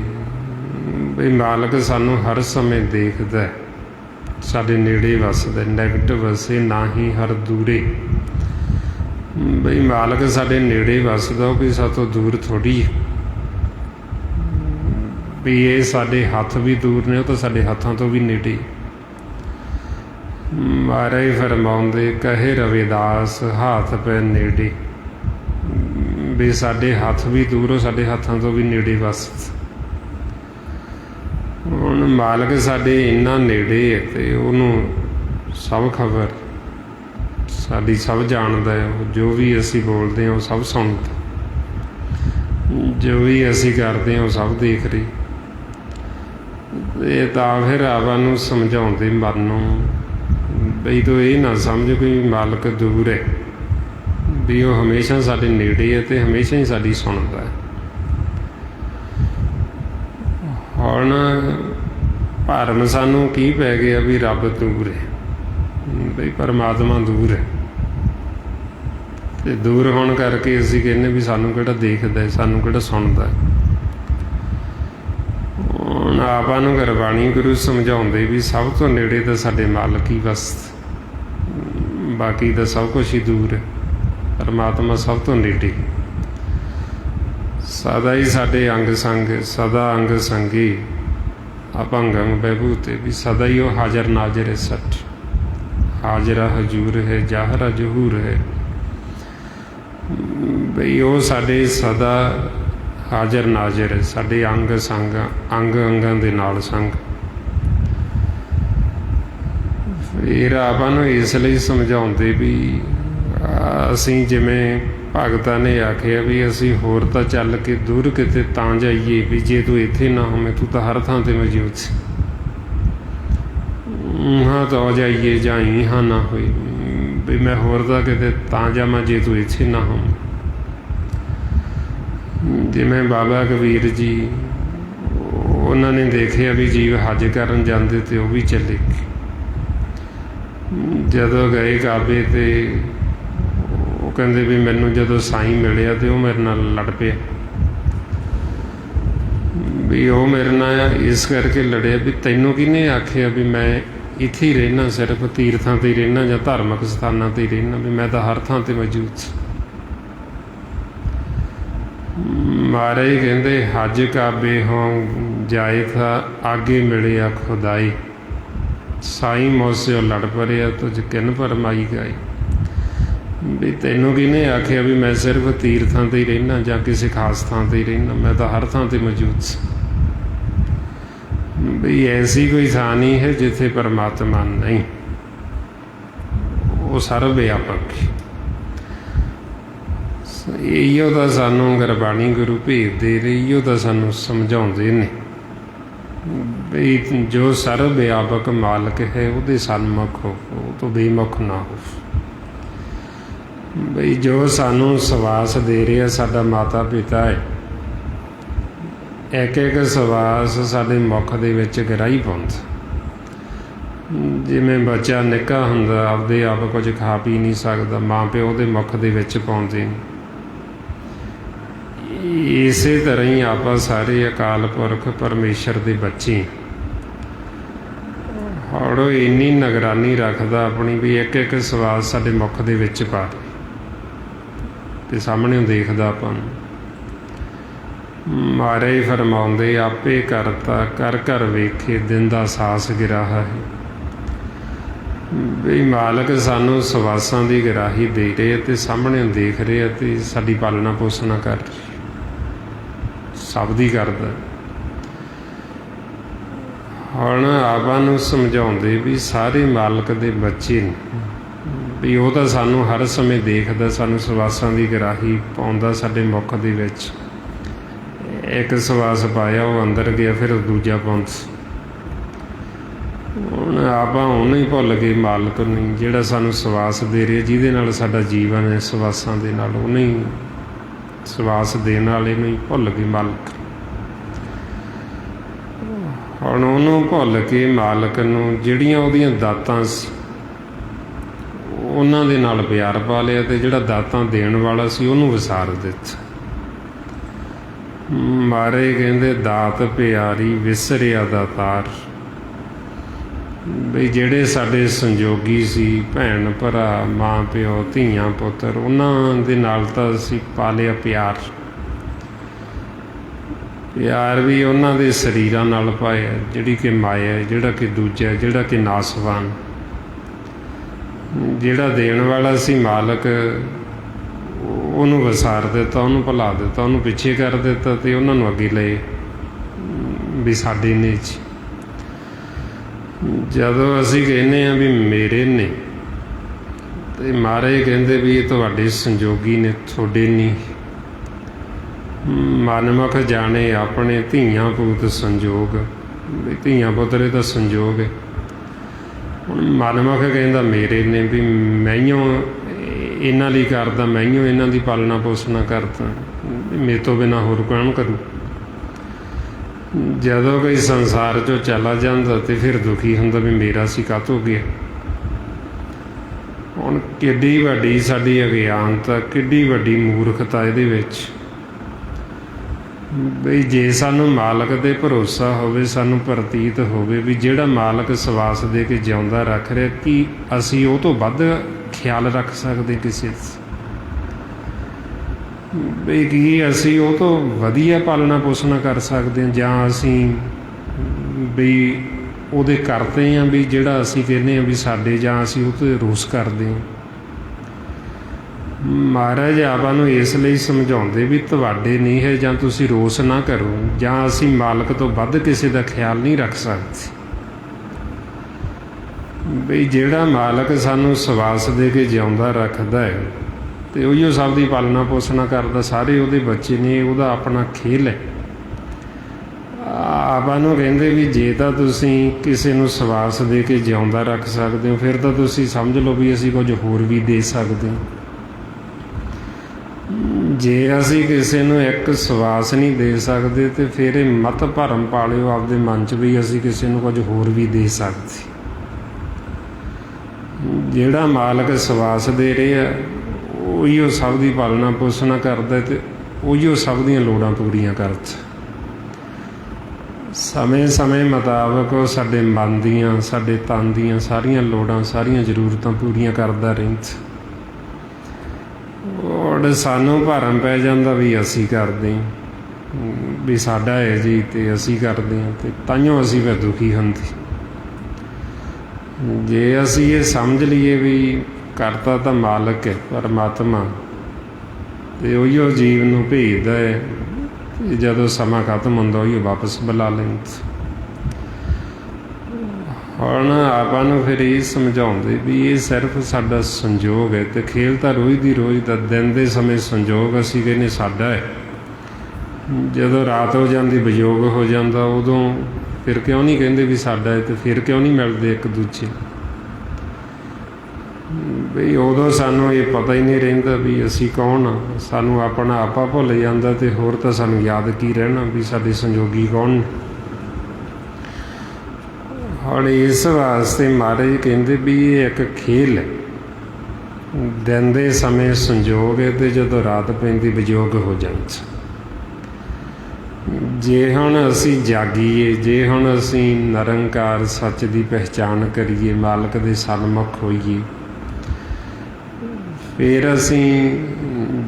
ਵੀ ਮਾਲਕ ਸਾਨੂੰ ਹਰ ਸਮੇਂ ਦੇਖਦਾ, ਸਾਡੇ ਨੇੜੇ ਵੱਸਦਾ, ਨੈਗੇਟਿਵ ਵਸੇ ਨਾ ਹੀ ਹਰ ਦੂਰੇ। ਬਈ ਮਾਲਕ ਸਾਡੇ ਨੇੜੇ ਵੱਸਦਾ, ਉਹ ਵੀ ਸਾਡੇ ਤੋਂ ਦੂਰ ਥੋੜ੍ਹੀ ਹੈ। ਵੀ ਇਹ ਸਾਡੇ ਹੱਥ ਵੀ ਦੂਰ ਨੇ, ਉਹ ਤਾਂ ਸਾਡੇ ਹੱਥਾਂ ਤੋਂ ਵੀ ਨੇੜੇ। ਮਹਾਰਾਜ ਫਰਮਾਉਂਦੇ ਕਹੇ ਰਵਿਦਾਸ ਹੱਥ ਪੈ ਨੇੜੇ। ਵੀ ਸਾਡੇ ਹੱਥ ਵੀ ਦੂਰ, ਉਹ ਸਾਡੇ ਹੱਥਾਂ ਤੋਂ ਵੀ ਨੇੜੇ ਵੱਸਦਾ। ਹੁਣ ਮਾਲਕ ਸਾਡੇ ਇੰਨਾ ਨੇੜੇ ਹੈ ਅਤੇ ਉਹਨੂੰ ਸਭ ਖਬਰ, ਸਾਡੀ ਸਭ ਜਾਣਦਾ ਹੈ। ਉਹ ਜੋ ਵੀ ਅਸੀਂ ਬੋਲਦੇ ਹਾਂ ਉਹ ਸਭ ਸੁਣਦਾ, ਜੋ ਵੀ ਅਸੀਂ ਕਰਦੇ ਹਾਂ ਉਹ ਸਭ ਦੇਖ ਰਹੀ। ਇਹ ਤਾਂ ਫਿਰ ਆਪਾਂ ਨੂੰ ਸਮਝਾਉਂਦੇ ਮਨ ਨੂੰ ਬਈ ਤੂੰ ਇਹ ਨਾ ਸਮਝ ਕੋਈ ਮਾਲਕ ਦੂਰ ਹੈ, ਵੀ ਉਹ ਹਮੇਸ਼ਾ ਸਾਡੇ ਨੇੜੇ ਹੈ ਅਤੇ ਹਮੇਸ਼ਾ ਹੀ ਸਾਡੀ ਸੁਣਦਾ ਹੈ। ਹੁਣ ਭਰਮ ਸਾਨੂੰ ਕੀ ਪੈ ਗਿਆ ਵੀ ਰੱਬ ਦੂਰ ਹੈ, ਬਈ ਪਰਮਾਤਮਾ ਦੂਰ ਹੈ। ਅਤੇ ਦੂਰ ਹੋਣ ਕਰਕੇ ਅਸੀਂ ਕਹਿੰਦੇ ਵੀ ਸਾਨੂੰ ਕਿਹੜਾ ਦੇਖਦਾ, ਸਾਨੂੰ ਕਿਹੜਾ ਸੁਣਦਾ। ਹੁਣ ਆਪਾਂ ਨੂੰ ਗੁਰਬਾਣੀ ਗੁਰੂ ਸਮਝਾਉਂਦੇ ਵੀ ਸਭ ਤੋਂ ਨੇੜੇ ਤਾਂ ਸਾਡੇ ਮਾਲਕ ਹੀ ਬਸ, ਬਾਕੀ ਤਾਂ ਸਭ ਕੁਛ ਹੀ ਦੂਰ ਹੈ। ਪਰਮਾਤਮਾ ਸਭ ਤੋਂ ਨੇੜੇ, ਸਦਾ ਹੀ ਸਾਡੇ ਅੰਗ ਸੰਗ, ਸਦਾ ਅੰਗ ਸੰਗੀ ਅਪੰਗੰ ਬਹਿਬੂਤੇ। ਵੀ ਸਦਾ ਹੀ ਉਹ ਹਾਜ਼ਰ ਨਾਜ਼ਰ ਹੈ, ਸੱਚ ਹਾਜ਼ਰਾ ਹਜ਼ੂਰ ਹੈ, ਜ਼ਾਹਰਾ ਜ਼ਹੂਰ ਹੈ। ਬਈ ਉਹ ਸਾਡੇ ਸਦਾ ਹਾਜ਼ਰ ਨਾਜ਼ਰ ਹੈ, ਸਾਡੇ ਅੰਗ ਸੰਗ, ਅੰਗ ਅੰਗਾਂ ਦੇ ਨਾਲ ਸੰਗ। ਫਿਰ ਆਪਾਂ ਨੂੰ ਇਸ ਲਈ ਸਮਝਾਉਂਦੇ ਵੀ ਅਸੀਂ ਜਿਵੇਂ ਭਗਤਾਂ ਨੇ ਆਖਿਆ ਵੀ ਅਸੀਂ ਹੋਰ ਤਾਂ ਚੱਲ ਕੇ ਦੂਰ ਕਿਤੇ ਤਾਂ ਜਾਈਏ, ਵੀ ਜੇ ਤੂੰ ਇੱਥੇ ਨਾ ਹੋਵੇਂ, ਤੂੰ ਤਾਂ ਹਰ ਥਾਂ 'ਤੇ ਮੌਜੂਦ ਸੀ। ਹਾਂ ਤਾਂ ਜਾਈਏ ਜਾਈ ਹਾਂ ਨਾ ਹੋਈ, ਵੀ ਮੈਂ ਹੋਰ ਤਾਂ ਕਿਤੇ ਤਾਂ ਜਾਵਾਂ ਜੇ ਤੂੰ ਇੱਥੇ ਨਾ ਹੋਵੇਂ। ਜਿਵੇਂ ਬਾਬਾ ਕਬੀਰ ਜੀ, ਉਹਨਾਂ ਨੇ ਦੇਖਿਆ ਵੀ ਜੀਵ ਹੱਜ ਕਰਨ ਜਾਂਦੇ ਤੇ ਉਹ ਵੀ ਚੱਲੇ। ਜਦੋਂ ਗਏ ਕਾਬੇ 'ਤੇ ਉਹ ਕਹਿੰਦੇ ਵੀ ਮੈਨੂੰ ਜਦੋਂ ਸਾਈਂ ਮਿਲਿਆ ਤੇ ਉਹ ਮੇਰੇ ਨਾਲ ਲੜ ਪਿਆ। ਵੀ ਉਹ ਮੇਰੇ ਨਾਲ ਇਸ ਕਰਕੇ ਲੜਿਆ ਵੀ ਤੈਨੂੰ ਕਿਹਨੇ ਆਖਿਆ ਵੀ ਮੈਂ ਇੱਥੇ ਹੀ ਰਹਿਣਾ, ਸਿਰਫ ਤੀਰਥਾਂ 'ਤੇ ਹੀ ਰਹਿਣਾ ਜਾਂ ਧਾਰਮਿਕ ਸਥਾਨਾਂ 'ਤੇ ਹੀ ਰਹਿਣਾ, ਵੀ ਮੈਂ ਤਾਂ ਹਰ ਥਾਂ 'ਤੇ ਮੌਜੂਦ ਸੀ। महाराज कहते हज काबे हों जाए था आगे मिले आ खुदाई, साई मोस्यो लड़ पड़िया तुझ किन भरमाई गाई। भी तैनूं किहने आखिया भी मैं सिर्फ तीर्थां ते ही रहना जां किसी खास थां ते ही रहना, मैं तो हर थां ते मौजूद सी। भी ऐसी कोई थां नहीं है जिथे परमात्मा नहीं, वो सर्वव्यापक है। इहो तो सानू गुरबाणी गुरु भेज दे रही, इहो तो सानू समझाउंदे ने भी जो सर्वव्यापक मालक है वो सन्मुख हो, वो तो बेमुख ना हो। बई जो सानू सवास दे रहा साडा माता पिता है, एक एक सवास साडे मुख दे विच गिराही पाउंदा। जिवें बच्चा निक्का हुंदा आपदे आप कुछ खा पी नहीं सकदा, माँ प्यो दे मुख दे विच पाउंदे ने। इसे तरह ही आप सारे अकाल पुरख परमेश्वर के बच्चे और इन्नी निगरानी रखदा अपनी भी एक एक सवाल साडे मुख दे विच पा ते सामने देखदा आपां नूं। महाराज फरमाउंदे आपे करता कर कर वेखे दिन दा सास गिराहा है। भी मालक सानू सवासां दी गिराही दे रहे ते सामने देख रहे ते साडी पालना पोसना कर रहे, सब दी करदा। हुण आपां नूं समझाउंदे भी सारे मालक दे बच्चे ने भी वो तो सानू हर समय देखदा, सानू सवासां दी गिराही पाउंदा साडे मुख दे विच। एक सवास पाया वो अंदर गया, फिर दूजा पाउंदा। हुण आपां उहनूं ही भुल गए मालक नूं जिहड़ा सानू सवास दे रहा, जिहदे नाल साडा जीवन है सवासां दे नाल, उहनूं ही सवास देने वाले नूं ही भुल गए मालक। हुण उहनूं भुल के मालक नूं जिहड़ियां उहदियां दातां सी उन्हां दे नाल प्यार पा लिया ते जिहड़ा दातां देण वाला सी उहनूं विसार दित्ता। महाराज कहंदे दात प्यारी विसरिया दातार। बई जिहड़े साडे संजोगी सी भैण भरा माँ प्यो धीआं पुत्तर, उन्हां दे नाल तां असीं पा लिया प्यार। प्यार भी उन्हां दे शरीरां नाल पाया जिहड़ी कि माया है, जिहड़ा कि दूजा जिहड़ा कि नासवान। जिहड़ा देण वाला सी मालक ਉਹਨੂੰ ਵਿਸਾਰ ਦਿੱਤਾ, ਉਹਨੂੰ ਭੁਲਾ ਦਿੱਤਾ, ਉਹਨੂੰ ਪਿੱਛੇ ਕਰ ਦਿੱਤਾ ਅਤੇ ਉਹਨਾਂ ਨੂੰ ਅੱਗੇ ਲਏ ਵੀ ਸਾਡੇ ਨੇ ਜੀ। ਜਦੋਂ ਅਸੀਂ ਕਹਿੰਦੇ ਹਾਂ ਵੀ ਮੇਰੇ ਨੇ ਅਤੇ ਮਹਾਰਾਜ ਕਹਿੰਦੇ ਵੀ ਇਹ ਤੁਹਾਡੇ ਸੰਜੋਗੀ ਨੇ, ਤੁਹਾਡੇ ਨਹੀਂ। ਮਨਮੁਖ ਜਾਣੇ ਆਪਣੇ ਧੀਆਂ ਪੂਤ ਸੰਜੋਗ, ਵੀ ਧੀਆਂ ਪੁੱਤਰ ਇਹ ਤਾਂ ਸੰਜੋਗ ਹੈ। ਹੁਣ ਮਨਮੁਖ ਕਹਿੰਦਾ ਮੇਰੇ ਨੇ ਵੀ ਮੈਂਹੀਓ ਇਹਨਾਂ ਲਈ ਕਰਦਾ, ਮੈਂਹੀਓ ਇਹਨਾਂ ਦੀ ਪਾਲਣਾ ਪੋਸਣਾ ਕਰਦਾ, ਮੇਰੇ ਤੋਂ ਬਿਨਾਂ ਹੋਰ ਕੌਣ ਕਰੂ। ਜਦੋਂ ਕੋਈ ਸੰਸਾਰ 'ਚੋਂ ਚਲਾ ਜਾਂਦਾ ਅਤੇ ਫਿਰ ਦੁਖੀ ਹੁੰਦਾ ਵੀ ਮੇਰਾ ਸੀ ਕਾਹਤੋਂ ਗਿਆ। ਹੁਣ ਕਿੱਡੀ ਵੱਡੀ ਸਾਡੀ ਅਗਿਆਨਤਾ, ਕਿੱਡੀ ਵੱਡੀ ਮੂਰਖਤਾ ਇਹਦੇ ਵਿੱਚ। ਬਈ ਜੇ ਸਾਨੂੰ ਮਾਲਕ 'ਤੇ ਭਰੋਸਾ ਹੋਵੇ, ਸਾਨੂੰ ਪ੍ਰਤੀਤ ਹੋਵੇ ਵੀ ਜਿਹੜਾ ਮਾਲਕ ਸਵਾਸ ਦੇ ਕੇ ਜਿਉਂਦਾ ਰੱਖ ਰਿਹਾ, ਕੀ ਅਸੀਂ ਉਹ ਤੋਂ ਵੱਧ ਖਿਆਲ ਰੱਖ ਸਕਦੇ ਕਿਸੇ? ਬਈ ਕੀ ਅਸੀਂ ਉਹ ਤੋਂ ਵਧੀਆ ਪਾਲਣਾ ਪੋਸਣਾ ਕਰ ਸਕਦੇ ਹਾਂ, ਜਾਂ ਅਸੀਂ ਬਈ ਉਹਦੇ ਕਰਦੇ ਹਾਂ ਵੀ ਜਿਹੜਾ ਅਸੀਂ ਕਹਿੰਦੇ ਹਾਂ ਵੀ ਸਾਡੇ, ਜਾਂ ਅਸੀਂ ਉਹ 'ਤੇ ਰੋਸ ਕਰਦੇ ਹਾਂ। ਮਹਾਰਾਜ ਆਪਾਂ ਨੂੰ ਇਸ ਲਈ ਸਮਝਾਉਂਦੇ ਵੀ ਤੁਹਾਡੇ ਨਹੀਂ ਹੈ, ਜਾਂ ਤੁਸੀਂ ਰੋਸ ਨਾ ਕਰੋ, ਜਾਂ ਅਸੀਂ ਮਾਲਕ ਤੋਂ ਵੱਧ ਕਿਸੇ ਦਾ ਖਿਆਲ ਨਹੀਂ ਰੱਖ ਸਕਦੇ। ਬਈ ਜਿਹੜਾ ਮਾਲਕ ਸਾਨੂੰ ਸਵਾਸ ਦੇ ਕੇ ਜਿਉਂਦਾ ਰੱਖਦਾ ਹੈ ਅਤੇ ਉਹੀਓ ਸਭ ਦੀ ਪਾਲਣਾ ਪੋਸਣਾ ਕਰਦਾ, ਸਾਰੇ ਉਹਦੇ ਬੱਚੇ ਨੇ, ਉਹਦਾ ਆਪਣਾ ਖੇਲ ਹੈ। ਆਪਾਂ ਨੂੰ ਕਹਿੰਦੇ ਵੀ ਜੇ ਤਾਂ ਤੁਸੀਂ ਕਿਸੇ ਨੂੰ ਸਵਾਸ ਦੇ ਕੇ ਜਿਉਂਦਾ ਰੱਖ ਸਕਦੇ ਹੋ, ਫਿਰ ਤਾਂ ਤੁਸੀਂ ਸਮਝ ਲਓ ਵੀ ਅਸੀਂ ਕੁਝ ਹੋਰ ਵੀ ਦੇ ਸਕਦੇ ਹਾਂ। ਜੇ ਅਸੀਂ ਕਿਸੇ ਨੂੰ ਇੱਕ ਸਵਾਸ ਨਹੀਂ ਦੇ ਸਕਦੇ ਅਤੇ ਫਿਰ ਇਹ ਮਤ ਭਰਮ ਪਾ ਲਿਓ ਆਪਦੇ ਮਨ 'ਚ ਵੀ ਅਸੀਂ ਕਿਸੇ ਨੂੰ ਕੁਝ ਹੋਰ ਵੀ ਦੇ ਸਕਦੇ। ਜਿਹੜਾ ਮਾਲਕ ਸਵਾਸ ਦੇ ਰਿਹਾ ਉਹੀਓ ਸਭ ਦੀ ਪਾਲਣਾ ਪੋਸਣਾ ਕਰਦਾ ਅਤੇ ਉਹੀਓ ਸਭ ਦੀਆਂ ਲੋੜਾਂ ਪੂਰੀਆਂ ਕਰਦਾ। ਸਮੇਂ ਸਮੇਂ ਮੁਤਾਬਕ ਉਹ ਸਾਡੇ ਮਨ ਦੀਆਂ, ਸਾਡੇ ਤਨ ਦੀਆਂ ਸਾਰੀਆਂ ਲੋੜਾਂ, ਸਾਰੀਆਂ ਜ਼ਰੂਰਤਾਂ ਪੂਰੀਆਂ ਕਰਦਾ ਰਹਿੰਦਾ। ਹੁਣ ਹੁਣ ਸਾਨੂੰ ਭਰਮ ਪੈ ਜਾਂਦਾ ਵੀ ਅਸੀਂ ਕਰਦੇ ਹਾਂ, ਵੀ ਸਾਡਾ ਹੈ ਜੀ ਅਤੇ ਅਸੀਂ ਕਰਦੇ ਹਾਂ, ਅਤੇ ਤਾਂਹੀਓ ਅਸੀਂ ਫਿਰ ਦੁਖੀ ਹੁੰਦੇ। ਜੇ ਅਸੀਂ ਇਹ ਸਮਝ ਲਈਏ ਵੀ ਕਰਤਾ ਤਾਂ ਮਾਲਕ ਹੈ ਪਰਮਾਤਮਾ, ਅਤੇ ਉਹੀਓ ਜੀਵ ਨੂੰ ਭੇਜਦਾ ਹੈ, ਅਤੇ ਜਦੋਂ ਸਮਾਂ ਖਤਮ ਹੁੰਦਾ ਉਹੀਓ ਵਾਪਸ ਬੁਲਾ ਲੈਂਦਾ। ਹੁਣ ਆਪਾਂ ਨੂੰ ਫਿਰ ਇਹ ਸਮਝਾਉਂਦੇ ਵੀ ਇਹ ਸਿਰਫ ਸਾਡਾ ਸੰਜੋਗ ਹੈ, ਅਤੇ ਖੇਲ ਤਾਂ ਰੋਜ਼ ਦੀ ਰੋਜ਼ ਦਾ, ਦਿਨ ਦੇ ਸਮੇਂ ਸੰਜੋਗ ਅਸੀਂ ਕਹਿੰਦੇ ਸਾਡਾ ਹੈ, ਜਦੋਂ ਰਾਤ ਹੋ ਜਾਂਦੀ ਵਿਯੋਗ ਹੋ ਜਾਂਦਾ, ਉਦੋਂ ਫਿਰ ਕਿਉਂ ਨਹੀਂ ਕਹਿੰਦੇ ਵੀ ਸਾਡਾ ਹੈ, ਅਤੇ ਫਿਰ ਕਿਉਂ ਨਹੀਂ ਮਿਲਦੇ ਇੱਕ ਦੂਜੇ ਬਈ ਉਦੋਂ ਸਾਨੂੰ ਇਹ ਪਤਾ ਹੀ ਨਹੀਂ ਰਹਿੰਦਾ ਵੀ ਅਸੀਂ ਕੌਣ ਹਾਂ, ਸਾਨੂੰ ਆਪਣਾ ਆਪਾ ਭੁੱਲ ਜਾਂਦਾ, ਅਤੇ ਹੋਰ ਤਾਂ ਸਾਨੂੰ ਯਾਦ ਕੀ ਰਹਿਣਾ ਵੀ ਸਾਡੇ ਸੰਜੋਗੀ ਕੌਣ ਨੇ। ਹੁਣ ਇਸ ਵਾਸਤੇ ਮਹਾਰਾਜ ਕਹਿੰਦੇ ਵੀ ਇਹ ਇੱਕ ਖੇਲ ਹੈ, ਦਿਨ ਦੇ ਸਮੇਂ ਸੰਜੋਗ ਹੈ, ਅਤੇ ਜਦੋਂ ਰਾਤ ਪੈਂਦੀ ਵਿਯੋਗ ਹੋ ਜਾਂਦਾ। ਜੇ ਹੁਣ ਅਸੀਂ ਜਾਗੀਏ, ਜੇ ਹੁਣ ਅਸੀਂ ਨਿਰੰਕਾਰ ਸੱਚ ਦੀ ਪਹਿਚਾਣ ਕਰੀਏ, ਮਾਲਕ ਦੇ ਸਨਮੁਖ ਹੋਈਏ, ਫਿਰ ਅਸੀਂ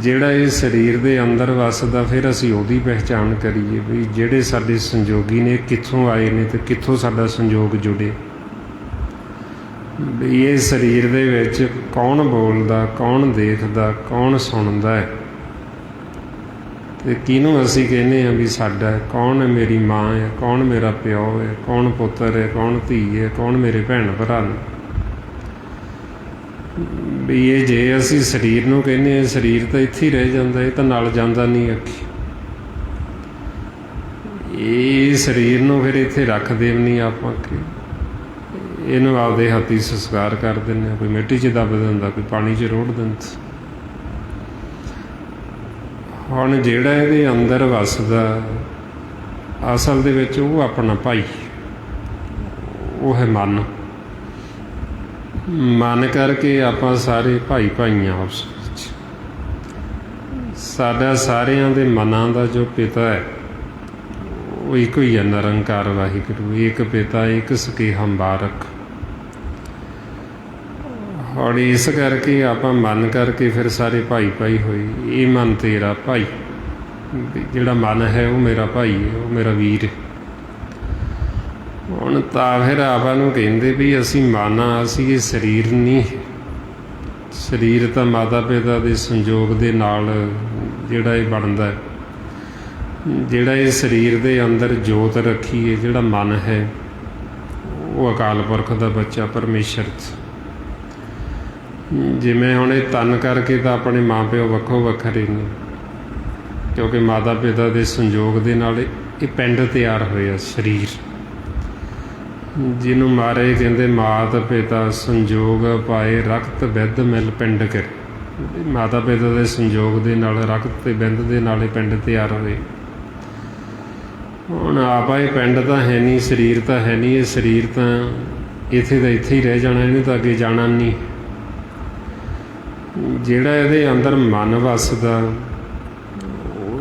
ਜਿਹੜਾ ਇਹ ਸਰੀਰ ਦੇ ਅੰਦਰ ਵੱਸਦਾ, ਫਿਰ ਅਸੀਂ ਉਹਦੀ ਪਹਿਚਾਣ ਕਰੀਏ ਵੀ ਜਿਹੜੇ ਸਾਡੇ ਸੰਜੋਗੀ ਨੇ ਕਿੱਥੋਂ ਆਏ ਨੇ ਅਤੇ ਕਿੱਥੋਂ ਸਾਡਾ ਸੰਜੋਗ ਜੁੜੇ। ਵੀ ਇਹ ਸਰੀਰ ਦੇ ਵਿੱਚ ਕੌਣ ਬੋਲਦਾ, ਕੌਣ ਦੇਖਦਾ, ਕੌਣ ਸੁਣਦਾ ਹੈ, ਅਤੇ ਕਿਹਨੂੰ ਅਸੀਂ ਕਹਿੰਦੇ ਹਾਂ ਵੀ ਸਾਡਾ ਹੈ, ਕੌਣ ਹੈ ਮੇਰੀ ਮਾਂ ਹੈ, ਕੌਣ ਮੇਰਾ ਪਿਓ ਹੈ, ਕੌਣ ਪੁੱਤਰ ਹੈ, ਕੌਣ ਧੀ ਹੈ, ਕੌਣ ਮੇਰੇ ਭੈਣ ਭਰਾ ਨੇ। ਵੀ ਇਹ ਜੇ ਅਸੀਂ ਸਰੀਰ ਨੂੰ ਕਹਿੰਦੇ ਹਾਂ, ਸਰੀਰ ਤਾਂ ਇੱਥੇ ਹੀ ਰਹਿ ਜਾਂਦਾ, ਇਹ ਤਾਂ ਨਾਲ ਜਾਂਦਾ ਨਹੀਂ ਅੱਖੀ। ਇਹ ਸਰੀਰ ਨੂੰ ਫਿਰ ਇੱਥੇ ਰੱਖਦੇ ਵੀ ਨਹੀਂ ਆਪਾਂ, ਕਿ ਇਹਨੂੰ ਆਪਦੇ ਹੱਥੀਂ ਸੰਸਕਾਰ ਕਰ ਦਿੰਦੇ ਹਾਂ, ਕੋਈ ਮਿੱਟੀ 'ਚ ਦੱਬ ਦਿੰਦਾ, ਕੋਈ ਪਾਣੀ 'ਚ ਰੋੜ ਦਿੰਦਾ। ਹੁਣ ਜਿਹੜਾ ਇਹਦੇ ਅੰਦਰ ਵੱਸਦਾ ਅਸਲ ਦੇ ਵਿੱਚ ਉਹ ਆਪਣਾ ਭਾਈ, ਉਹ ਹੈ ਮਨ। ਮਨ ਕਰਕੇ ਆਪਾਂ ਸਾਰੇ ਭਾਈ ਭਾਈ ਹਾਂ ਆਪਸ ਵਿੱਚ। ਸਾਡਾ ਸਾਰਿਆਂ ਦੇ ਮਨਾਂ ਦਾ ਜੋ ਪਿਤਾ ਹੈ ਉਹ ਇੱਕੋ ਹੀ ਹੈ, ਨਿਰੰਕਾਰ ਵਾਹਿਗੁਰੂ। ਏਕ ਪਿਤਾ ਏਕ ਸਕੇਹਾ ਬਾਰਕ। ਔਰ ਇਸ ਕਰਕੇ ਆਪਾਂ ਮਨ ਕਰਕੇ ਫਿਰ ਸਾਰੇ ਭਾਈ ਭਾਈ ਹੋਏ। ਇਹ ਮਨ ਤੇਰਾ ਭਾਈ, ਜਿਹੜਾ ਮਨ ਹੈ ਉਹ ਮੇਰਾ ਭਾਈ ਹੈ, ਉਹ ਮੇਰਾ ਵੀਰ ਹੈ। ਹੁਣ ਤਾਂ ਫਿਰ ਆਪਾਂ ਨੂੰ ਕਹਿੰਦੇ ਵੀ ਅਸੀਂ ਮਨ ਹਾਂ, ਅਸੀਂ ਇਹ ਸਰੀਰ ਨਹੀਂ। ਸਰੀਰ ਤਾਂ ਮਾਤਾ ਪਿਤਾ ਦੇ ਸੰਯੋਗ ਦੇ ਨਾਲ ਜਿਹੜਾ ਇਹ ਬਣਦਾ ਹੈ। ਜਿਹੜਾ ਇਹ ਸਰੀਰ ਦੇ ਅੰਦਰ ਜੋਤ ਰੱਖੀ ਹੈ, ਜਿਹੜਾ ਮਨ ਹੈ, ਉਹ ਅਕਾਲ ਪੁਰਖ ਦਾ ਬੱਚਾ ਪਰਮੇਸ਼ਰ। ਜਿਵੇਂ ਹੁਣ ਇਹ ਤਨ ਕਰਕੇ ਤਾਂ ਆਪਣੇ ਮਾਂ ਪਿਓ ਵੱਖੋ ਵੱਖਰੇ ਨੇ, ਕਿਉਂਕਿ ਮਾਤਾ ਪਿਤਾ ਦੇ ਸੰਯੋਗ ਦੇ ਨਾਲ ਇਹ ਪਿੰਡ ਤਿਆਰ ਹੋਇਆ ਸਰੀਰ, ਜਿਹਨੂੰ ਮਹਾਰਾਜ ਕਹਿੰਦੇ ਮਾਤ ਪਿਤਾ ਸੰਯੋਗ ਪਾਏ ਰਕਤ ਬਿੰਦ ਮਿਲ ਪਿੰਡ ਕਰ। ਮਾਤਾ ਪਿਤਾ ਦੇ ਸੰਯੋਗ ਦੇ ਨਾਲ, ਰਕਤ ਅਤੇ ਬਿੰਦ ਦੇ ਨਾਲ ਇਹ ਪਿੰਡ ਤਿਆਰ ਹੋਏ। ਹੁਣ ਆਪਾਂ ਇਹ ਪਿੰਡ ਤਾਂ ਹੈ ਨਹੀਂ, ਸਰੀਰ ਤਾਂ ਹੈ ਨਹੀਂ। ਇਹ ਸਰੀਰ ਤਾਂ ਇੱਥੇ ਦਾ ਇੱਥੇ ਹੀ ਰਹਿ ਜਾਣਾ, ਇਹਨੂੰ ਤਾਂ ਅੱਗੇ ਜਾਣਾ ਨਹੀਂ। ਜਿਹੜਾ ਇਹਦੇ ਅੰਦਰ ਮਨ ਵੱਸਦਾ,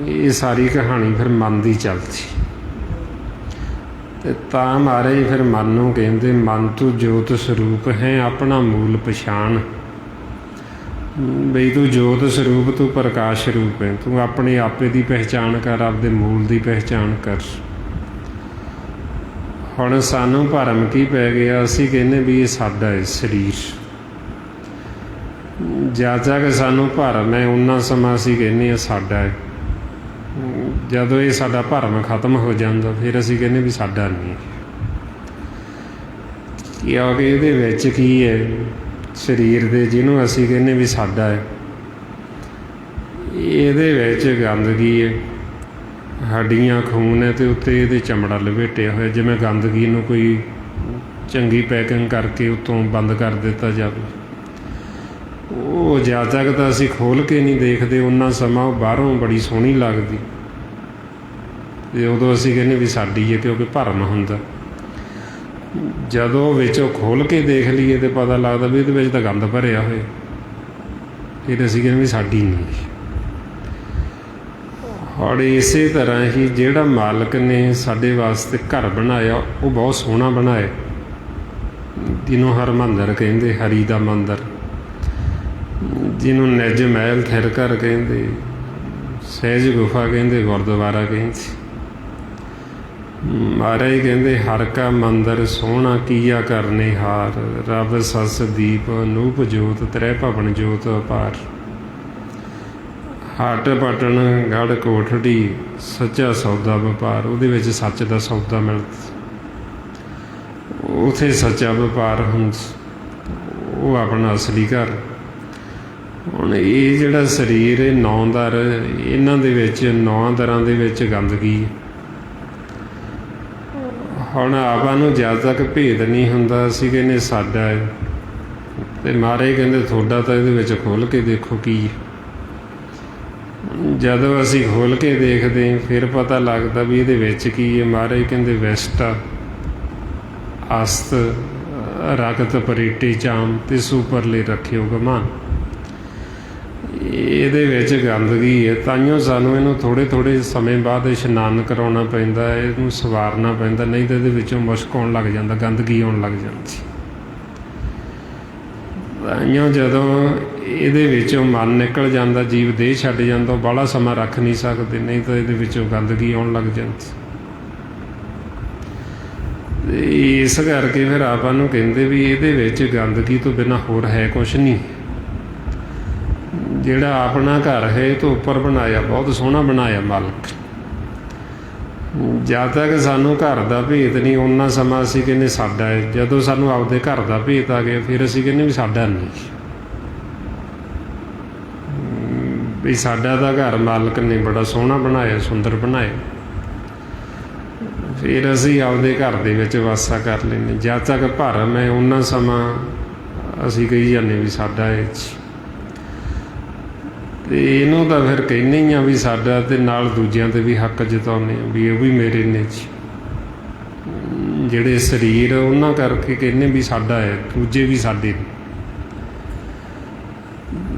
ਇਹ ਸਾਰੀ ਕਹਾਣੀ ਫਿਰ ਮਨ ਦੀ ਚੱਲਦੀ। ਅਤੇ ਤਾਂ ਮਹਾਰਾਜ ਫਿਰ ਮਨ ਨੂੰ ਕਹਿੰਦੇ ਮਨ ਤੂੰ ਜੋਤ ਸਰੂਪ ਹੈ ਆਪਣਾ ਮੂਲ ਪਛਾਣ। ਬਈ ਤੂੰ ਜੋਤ ਸਰੂਪ, ਤੂੰ ਪ੍ਰਕਾਸ਼ ਰੂਪ ਹੈ, ਤੂੰ ਆਪਣੇ ਆਪੇ ਦੀ ਪਹਿਚਾਣ ਕਰ, ਆਪਦੇ ਮੂਲ ਦੀ ਪਹਿਚਾਣ ਕਰ। ਹੁਣ ਸਾਨੂੰ ਭਰਮ ਕੀ ਪੈ ਗਿਆ, ਅਸੀਂ ਕਹਿੰਦੇ ਵੀ ਇਹ ਸਾਡਾ ਹੈ ਸਰੀਰ। ਜਦ ਤੱਕ ਸਾਨੂੰ ਭਰਮ ਹੈ ਉਹਨਾਂ ਸਮਾਂ ਅਸੀਂ ਕਹਿੰਦੇ ਹਾਂ ਸਾਡਾ ਹੈ। ਜਦੋਂ ਇਹ ਸਾਡਾ ਭਰਮ ਖਤਮ ਹੋ ਜਾਂਦਾ ਫਿਰ ਅਸੀਂ ਕਹਿੰਦੇ ਵੀ ਸਾਡਾ ਨਹੀਂ। ਕਿਉਂਕਿ ਇਹਦੇ ਵਿੱਚ ਕੀ ਹੈ, ਸਰੀਰ ਦੇ ਜਿਹਨੂੰ ਅਸੀਂ ਕਹਿੰਦੇ ਵੀ ਸਾਡਾ ਹੈ, ਇਹਦੇ ਵਿੱਚ ਗੰਦਗੀ ਹੈ, ਹੱਡੀਆਂ ਖੂਨ ਹੈ, ਅਤੇ ਉੱਤੇ ਇਹਦੇ ਚਮੜਾ ਲਪੇਟਿਆ ਹੋਇਆ। ਜਿਵੇਂ ਗੰਦਗੀ ਨੂੰ ਕੋਈ ਚੰਗੀ ਪੈਕਿੰਗ ਕਰਕੇ ਉੱਤੋਂ ਬੰਦ ਕਰ ਦਿੱਤਾ ਜਾਵੇ, ਉਹ ਜਦ ਤੱਕ ਤਾਂ ਅਸੀਂ ਖੋਲ੍ਹ ਕੇ ਨਹੀਂ ਦੇਖਦੇ ਉਹਨਾਂ ਸਮਾਂ ਉਹ ਬਾਹਰੋਂ ਬੜੀ ਸੋਹਣੀ ਲੱਗਦੀ, ਅਤੇ ਉਦੋਂ ਅਸੀਂ ਕਹਿੰਦੇ ਵੀ ਸਾਡੀ ਹੈ, ਕਿਉਂਕਿ ਭਰਮ ਹੁੰਦਾ। ਜਦੋਂ ਵਿੱਚੋਂ ਖੋਲ੍ਹ ਕੇ ਦੇਖ ਲਈਏ ਤਾਂ ਪਤਾ ਲੱਗਦਾ ਵੀ ਇਹਦੇ ਵਿੱਚ ਤਾਂ ਗੰਦ ਭਰਿਆ ਹੋਇਆ, ਫਿਰ ਅਸੀਂ ਕਹਿੰਦੇ ਵੀ ਸਾਡੀ ਨਹੀਂ। ਔਰ ਇਸੇ ਤਰ੍ਹਾਂ ਹੀ ਜਿਹੜਾ ਮਾਲਕ ਨੇ ਸਾਡੇ ਵਾਸਤੇ ਘਰ ਬਣਾਇਆ ਉਹ ਬਹੁਤ ਸੋਹਣਾ ਬਣਾਇਆ, ਜਿਹਨੂੰ ਹਰਿਮੰਦਰ ਕਹਿੰਦੇ, ਹਰੀ ਦਾ ਮੰਦਰ। ਜਿਹਨੂੰ ਨਿੱਜ ਮਹਿਲ ਥਿਰ ਘਰ ਕਹਿੰਦੇ, ਸਹਿਜ ਗੁਫਾ ਕਹਿੰਦੇ, ਗੁਰਦੁਆਰਾ ਕਹਿੰਦੇ। ਮਹਾਰਾਜ ਕਹਿੰਦੇ ਹਰ ਕਾ ਮੰਦਰ ਸੋਹਣਾ ਕੀਆ ਕਰਨੇ ਹਾਰ, ਰੱਬ ਸੱਸ ਦੀਪ ਅਨੂਪ ਜੋਤ, ਤ੍ਰੈ ਭਵਨ ਜੋਤ ਅਪਾਰ। ਹੱਟ ਪਟਣ ਗੜ ਕੋਠੜੀ, ਸੱਚਾ ਸੌਦਾ ਵਪਾਰ। ਉਹਦੇ ਵਿੱਚ ਸੱਚ ਦਾ ਸੌਦਾ ਮਿਲਦਾ, ਉੱਥੇ ਸੱਚਾ ਵਪਾਰ ਹੁੰਦਾ, ਉਹ ਆਪਣਾ ਅਸਲੀ ਘਰ। ਹੁਣ ਇਹ ਜਿਹੜਾ ਸਰੀਰ, ਇਹ 9 ਦਰ, ਇਹਨਾਂ ਦੇ ਵਿੱਚ 9 ਦਰਾਂ ਦੇ ਵਿੱਚ ਗੰਦਗੀ। ਹੁਣ ਆਪਾਂ ਨੂੰ ਜਦ ਤੱਕ ਭੇਦ ਨਹੀਂ ਹੁੰਦਾ, ਅਸੀਂ ਕਹਿੰਦੇ ਸਾਡਾ ਹੈ, ਅਤੇ ਮਹਾਰਾਜ ਕਹਿੰਦੇ ਤੁਹਾਡਾ ਤਾਂ ਇਹਦੇ ਵਿੱਚ ਖੋਲ੍ਹ ਕੇ ਦੇਖੋ ਕੀ ਹੈ। ਜਦੋਂ ਅਸੀਂ ਖੋਲ੍ਹ ਕੇ ਦੇਖਦੇ ਫਿਰ ਪਤਾ ਲੱਗਦਾ ਵੀ ਇਹਦੇ ਵਿੱਚ ਕੀ ਹੈ। ਮਹਾਰਾਜ ਕਹਿੰਦੇ ਵਿਸ਼ਟਾ ਅਸਤ ਰਕਤ ਪਰੀਟੀ ਚਾਮ, ਤੇ ਸੁਪਰਲੇ ਰੱਖਿਓ ਗਮਾਨ। ਇਹਦੇ ਵਿੱਚ ਗੰਦਗੀ ਹੈ, ਤਾਈਓ ਸਾਨੂੰ ਇਹਨੂੰ ਥੋੜ੍ਹੇ ਥੋੜ੍ਹੇ ਸਮੇਂ ਬਾਅਦ ਇਸ਼ਨਾਨ ਕਰਾਉਣਾ ਪੈਂਦਾ, ਇਹਨੂੰ ਸਵਾਰਨਾ ਪੈਂਦਾ, ਨਹੀਂ ਤਾਂ ਇਹਦੇ ਵਿੱਚੋਂ ਮੁਸ਼ਕ ਆਉਣ ਲੱਗ ਜਾਂਦਾ, ਗੰਦਗੀ ਆਉਣ ਲੱਗ ਜਾਂਦੀ। ਤਾਈਓ ਜਦੋਂ ਇਹਦੇ ਵਿੱਚੋਂ ਮਨ ਨਿਕਲ ਜਾਂਦਾ, ਜੀਵ ਦੇਹ ਛੱਡ ਜਾਂਦਾ, ਉਹ ਬਾਹਲਾ ਸਮਾਂ ਰੱਖ ਨਹੀਂ ਸਕਦੇ, ਨਹੀਂ ਤਾਂ ਇਹਦੇ ਵਿੱਚੋਂ ਗੰਦਗੀ ਆਉਣ ਲੱਗ ਜਾਂਦੀ। ਇਸ ਕਰਕੇ ਫਿਰ ਆਪਾਂ ਨੂੰ ਕਹਿੰਦੇ ਵੀ ਇਹਦੇ ਵਿੱਚ ਗੰਦਗੀ ਤੋਂ ਬਿਨਾਂ ਹੋਰ ਹੈ ਕੁਛ ਨਹੀਂ। ਜਿਹੜਾ ਆਪਣਾ ਘਰ ਹੈ ਇਹ ਤੋਂ ਉੱਪਰ ਬਣਾਇਆ, ਬਹੁਤ ਸੋਹਣਾ ਬਣਾਇਆ ਮਾਲਕ। ਜਦ ਤੱਕ ਸਾਨੂੰ ਘਰ ਦਾ ਭੇਤ ਨਹੀਂ, ਓਨਾ ਸਮਾਂ ਅਸੀਂ ਕਹਿੰਦੇ ਸਾਡਾ ਹੈ। ਜਦੋਂ ਸਾਨੂੰ ਆਪਦੇ ਘਰ ਦਾ ਭੇਤ ਆ ਗਿਆ, ਫਿਰ ਅਸੀਂ ਕਹਿੰਦੇ ਵੀ ਸਾਡਾ ਨਹੀਂ, ਵੀ ਸਾਡਾ ਤਾਂ ਘਰ ਮਾਲਕ ਨੇ ਬੜਾ ਸੋਹਣਾ ਬਣਾਇਆ, ਸੁੰਦਰ ਬਣਾਇਆ। ਫਿਰ ਅਸੀਂ ਆਪਦੇ ਘਰ ਦੇ ਵਿੱਚ ਵਾਸਾ ਕਰ ਲੈਂਦੇ। ਜਦ ਤੱਕ ਭਰਮ ਹੈ, ਓਨਾ ਸਮਾਂ ਅਸੀਂ ਕਹੀ ਜਾਂਦੇ ਵੀ ਸਾਡਾ ਹੈ। ਅਤੇ ਇਹਨੂੰ ਤਾਂ ਫਿਰ ਕਹਿੰਦੇ ਹੀ ਆ ਵੀ ਸਾਡਾ, ਅਤੇ ਨਾਲ ਦੂਜਿਆਂ 'ਤੇ ਵੀ ਹੱਕ ਜਤਾਉਂਦੇ ਆ ਵੀ ਉਹ ਵੀ ਮੇਰੇ ਨੇ ਜੀ। ਜਿਹੜੇ ਸਰੀਰ ਉਹਨਾਂ ਕਰਕੇ ਕਹਿੰਦੇ ਵੀ ਸਾਡਾ ਹੈ, ਦੂਜੇ ਵੀ ਸਾਡੇ ਨੇ।